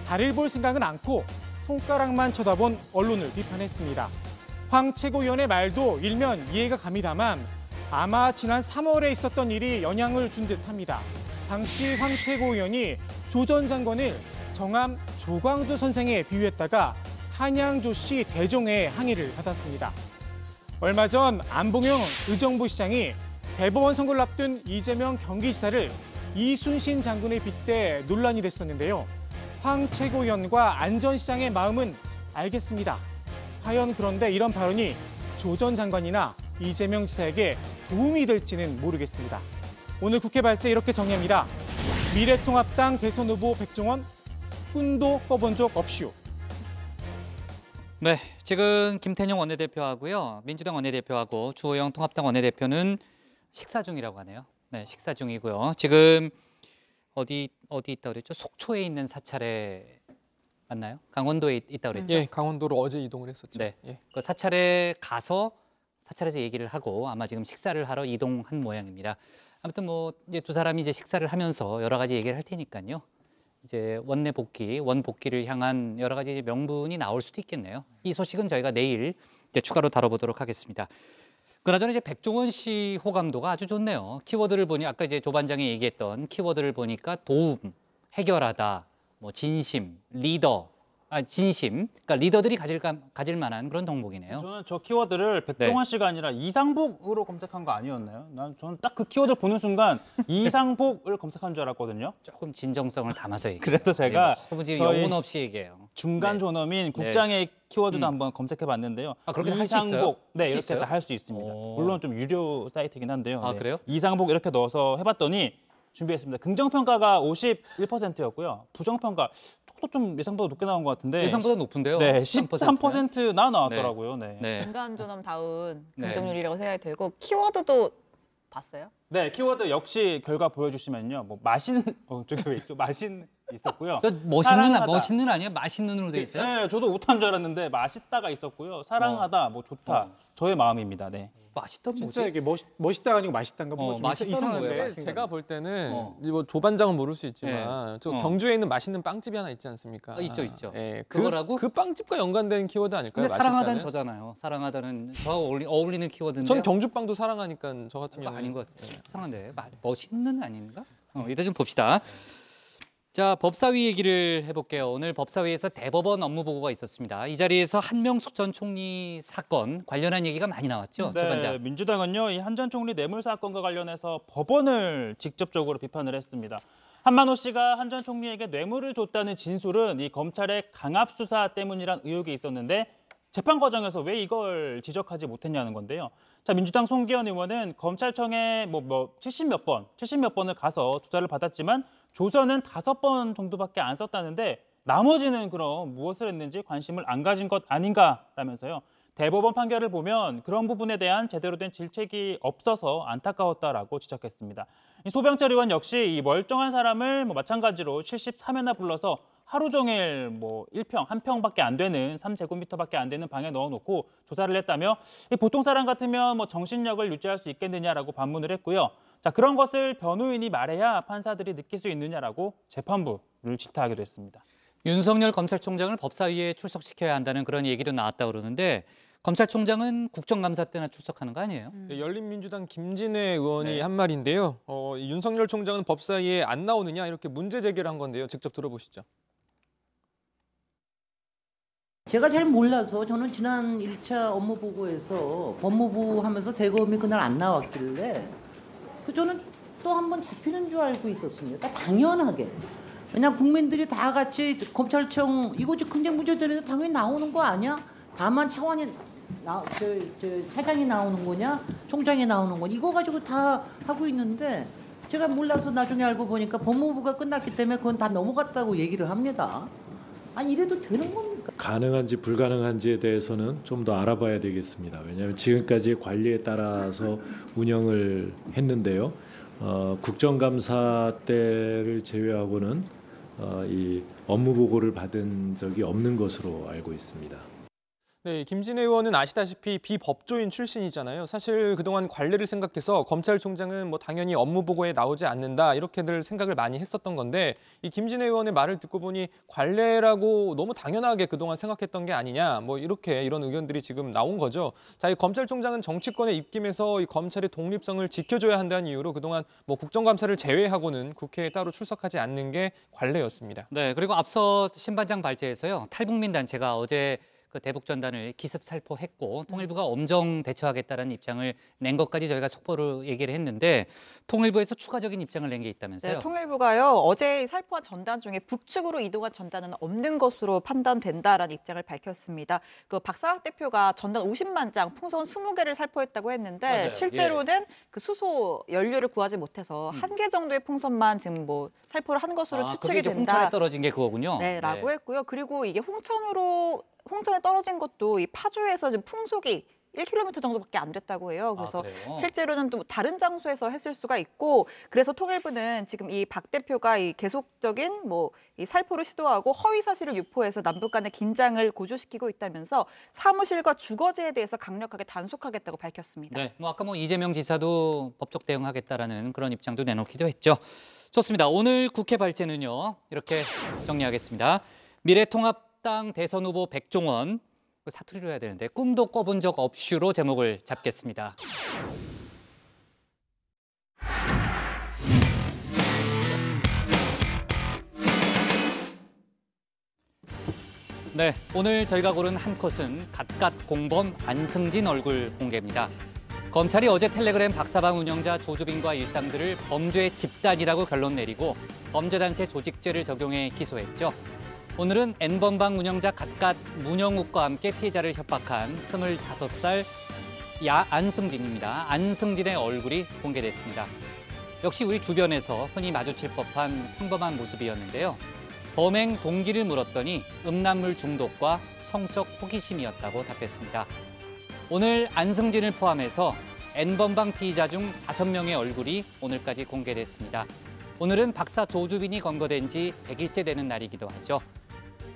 달을 볼 생각은 않고 손가락만 쳐다본 언론을 비판했습니다. 황 최고위원의 말도 일면 이해가 갑니다만 아마 지난 3월에 있었던 일이 영향을 준 듯합니다. 당시 황 최고위원이 조 전 장관을 정암 조광조 선생에 비유했다가 한양조 씨 대종회에 항의를 받았습니다. 얼마 전 안봉영 의정부 시장이 대법원 선거를 앞둔 이재명 경기지사를 이순신 장군에 빗대 논란이 됐었는데요. 황 최고위원과 안 전 시장의 마음은 알겠습니다. 과연 그런데 이런 발언이 조 전 장관이나 이재명 지사에게 도움이 될지는 모르겠습니다. 오늘 국회 발제 이렇게 정리합니다. 미래통합당 대선 후보 백종원, 꿈도 꿔본 적 없슈. 네, 지금 김태년 원내대표하고요. 민주당 원내대표하고 주호영 통합당 원내대표는 식사 중이라고 하네요. 네, 식사 중이고요. 지금 어디 있다 그랬죠? 속초에 있는 사찰에 맞나요? 강원도에 있다 그랬죠? 예, 강원도로 어제 이동을 했었죠. 네, 예. 그 사찰에 가서 사찰에서 얘기를 하고 아마 지금 식사를 하러 이동한 모양입니다. 아무튼 뭐 이제 두 사람이 이제 식사를 하면서 여러 가지 얘기를 할 테니까요. 이제 원내 복귀, 원 복귀를 향한 여러 가지 명분이 나올 수도 있겠네요. 이 소식은 저희가 내일 이제 추가로 다뤄보도록 하겠습니다. 그나저나 이제 백종원 씨 호감도가 아주 좋네요. 키워드를 보니 아까 이제 조 반장이 얘기했던 키워드를 보니까 도움, 해결하다, 뭐 진심, 리더, 진심. 그러니까 리더들이 가질 만한 그런 덕목이네요. 저는 저 키워드를 백종원 네. 씨가 아니라 이상복으로 검색한 거 아니었나요? 저는 딱 그 키워드를 보는 순간 이상복을 검색한 줄 알았거든요. 조금 진정성을 담아서 얘기해요. 그래서 제가 네, 영혼 없이 얘기해요. 중간 네. 존엄인 국장의 네. 키워드도 한번 검색해봤는데요. 아, 그렇게 할 수 있어요? 이상복, 네, 할 수 이렇게 있어요? 할 수 있습니다. 물론 좀 유료 사이트이긴 한데요. 아, 네. 그래요? 이상복 이렇게 넣어서 해봤더니 준비했습니다. 긍정평가가 51%였고요. 부정평가 또 좀 예상보다 높게 나온 것 같은데 예상보다 높은데요? 네, 13%나? 13%나 나왔더라고요. 네. 네. 중간존엄다운 네. 긍정률이라고 생각이 들고 키워드도 봤어요? 네, 키워드 역시 결과 보여주시면요. 뭐 맛있는 저기 왜 있죠? 맛있는 있었고요. 멋있는 아니에요? 맛있는으로 돼 있어요? 네, 저도 못한 줄 알았는데 맛있다가 있었고요. 사랑하다, 뭐 좋다. 저의 마음입니다. 네. 맛있다 뭐지? 진짜 이게 멋있다가 아니고 맛있단가 뭐 이상한데 제가 볼 때는 뭐 조반장은 모를 수 있지만 저 경주에 있는 맛있는 빵집이 하나 있지 않습니까? 있죠. 예, 그거라고? 그 빵집과 연관된 키워드 아닐까요? 근데 사랑하다는 저잖아요. 사랑하다는 저하고 어울리는 키워드인데. 전 경주빵도 사랑하니까 저 같은 경우는 아닌 것 같아요. 이상한데 멋있는 아닌가? 이따 좀 봅시다. 자, 법사위 얘기를 해볼게요. 오늘 법사위에서 대법원 업무 보고가 있었습니다. 이 자리에서 한명숙 전 총리 사건 관련한 얘기가 많이 나왔죠. 조 반장. 네, 민주당은요, 이 한 전 총리 뇌물 사건과 관련해서 법원을 직접적으로 비판을 했습니다. 한만호 씨가 한 전 총리에게 뇌물을 줬다는 진술은 이 검찰의 강압 수사 때문이란 의혹이 있었는데 재판 과정에서 왜 이걸 지적하지 못했냐는 건데요. 자, 민주당 송기현 의원은 검찰청에 70몇 번을 가서 조사를 받았지만 조서는 5번 정도밖에 안 썼다는데 나머지는 그럼 무엇을 했는지 관심을 안 가진 것 아닌가라면서요. 대법원 판결을 보면 그런 부분에 대한 제대로 된 질책이 없어서 안타까웠다라고 지적했습니다. 소병철 의원 역시 이 멀쩡한 사람을 마찬가지로 73회나 불러서 하루 종일 1평 안 되는 3제곱미터밖에 안 되는 방에 넣어놓고 조사를 했다며 보통 사람 같으면 정신력을 유지할 수 있겠느냐라고 반문을 했고요. 자, 그런 것을 변호인이 말해야 판사들이 느낄 수 있느냐라고 재판부를 질타하기도 했습니다. 윤석열 검찰총장을 법사위에 출석시켜야 한다는 그런 얘기도 나왔다고 그러는데 검찰총장은 국정감사 때나 출석하는 거 아니에요? 네, 열린민주당 김진애 의원이 네. 한 말인데요. 윤석열 총장은 법사위에 안 나오느냐 이렇게 문제 제기를 한 건데요. 직접 들어보시죠. 제가 잘 몰라서 저는 지난 1차 업무 보고에서 법무부 하면서 대검이 그날 안 나왔길래 저는 또 한 번 잡히는 줄 알고 있었습니다. 당연하게. 왜냐하면 국민들이 다 같이 검찰청 이거 긍정무죄들에서 당연히 나오는 거 아니야? 다만 차관이 차장이 나오는 거냐, 총장이 나오는 거냐 이거 가지고 다 하고 있는데 제가 몰라서 나중에 알고 보니까 법무부가 끝났기 때문에 그건 다 넘어갔다고 얘기를 합니다. 아니 이래도 되는 겁니까? 가능한지 불가능한지에 대해서는 좀 더 알아봐야 되겠습니다. 왜냐하면 지금까지 관리에 따라서 운영을 했는데요. 국정감사 때를 제외하고는 이 업무 보고를 받은 적이 없는 것으로 알고 있습니다. 네, 김진애 의원은 아시다시피 비법조인 출신이잖아요. 사실 그동안 관례를 생각해서 검찰총장은 뭐 당연히 업무 보고에 나오지 않는다 이렇게들 생각을 많이 했었던 건데 이 김진애 의원의 말을 듣고 보니 관례라고 너무 당연하게 그동안 생각했던 게 아니냐 뭐 이런 의견들이 지금 나온 거죠. 자, 이 검찰총장은 정치권에 입김해서 이 검찰의 독립성을 지켜줘야 한다는 이유로 그동안 뭐 국정감사를 제외하고는 국회에 따로 출석하지 않는 게 관례였습니다. 네, 그리고 앞서 신반장 발제에서요. 탈북민 단체가 어제 그 대북 전단을 기습 살포했고 통일부가 엄정 대처하겠다는 입장을 낸 것까지 저희가 속보로 얘기를 했는데 통일부에서 추가적인 입장을 낸 게 있다면서요? 네, 통일부가요. 어제 살포한 전단 중에 북측으로 이동한 전단은 없는 것으로 판단된다라는 입장을 밝혔습니다. 그 박사학 대표가 전단 50만 장, 풍선 20개를 살포했다고 했는데 맞아요. 실제로는 그 수소 연료를 구하지 못해서 1개 정도의 풍선만 지금 뭐 살포를 한 것으로 추측이 그게 이제 된다. 홍천에 떨어진 게 그거군요. 네, 라고 했고요. 그리고 이게 홍천에 떨어진 것도 이 파주에서 지금 풍속이 1km 정도밖에 안 됐다고 해요. 그래서 실제로는 또 다른 장소에서 했을 수가 있고 그래서 통일부는 지금 이 박 대표가 이 계속적인 이 살포를 시도하고 허위 사실을 유포해서 남북 간의 긴장을 고조시키고 있다면서 사무실과 주거지에 대해서 강력하게 단속하겠다고 밝혔습니다. 네, 뭐 아까 이재명 지사도 법적 대응하겠다라는 그런 입장도 내놓기도 했죠. 좋습니다. 오늘 국회 발제는요. 이렇게 정리하겠습니다. 미래통합당 대선 후보 백종원 사투리로 해야 되는데 꿈도 꿔본 적 없슈로 제목을 잡겠습니다. 네, 오늘 저희가 고른 한 컷은 갓갓 공범 안승진 얼굴 공개입니다. 검찰이 어제 텔레그램 박사방 운영자 조주빈과 일당들을 범죄 집단이라고 결론 내리고 범죄단체 조직죄를 적용해 기소했죠. 오늘은 N번방 운영자 갓갓 문영욱과 함께 피해자를 협박한 25살 안승진입니다. 안승진의 얼굴이 공개됐습니다. 역시 우리 주변에서 흔히 마주칠 법한 평범한 모습이었는데요. 범행 동기를 물었더니 음란물 중독과 성적 호기심이었다고 답했습니다. 오늘 안승진을 포함해서 N번방 피의자 중 5명의 얼굴이 오늘까지 공개됐습니다. 오늘은 박사 조주빈이 검거된 지 100일째 되는 날이기도 하죠.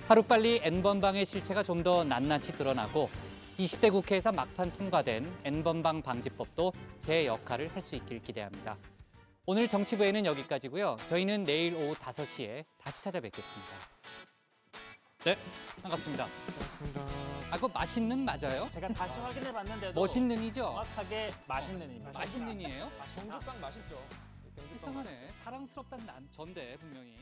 하루빨리 N번방의 실체가 좀 더 낱낱이 드러나고 20대 국회에서 막판 통과된 N번방 방지법도 제 역할을 할 수 있길 기대합니다. 오늘 정치부에는 여기까지고요. 저희는 내일 오후 5시에 다시 찾아뵙겠습니다. 네, 반갑습니다. 반갑습니다. 그거 맛있는 맞아요? 제가 다시 확인해봤는데도 멋있는이죠? 정확하게 맛있는입니다. 맛있는이에요? 경주빵 맛있죠? 이상하네. 사랑스럽다는 전데 분명히.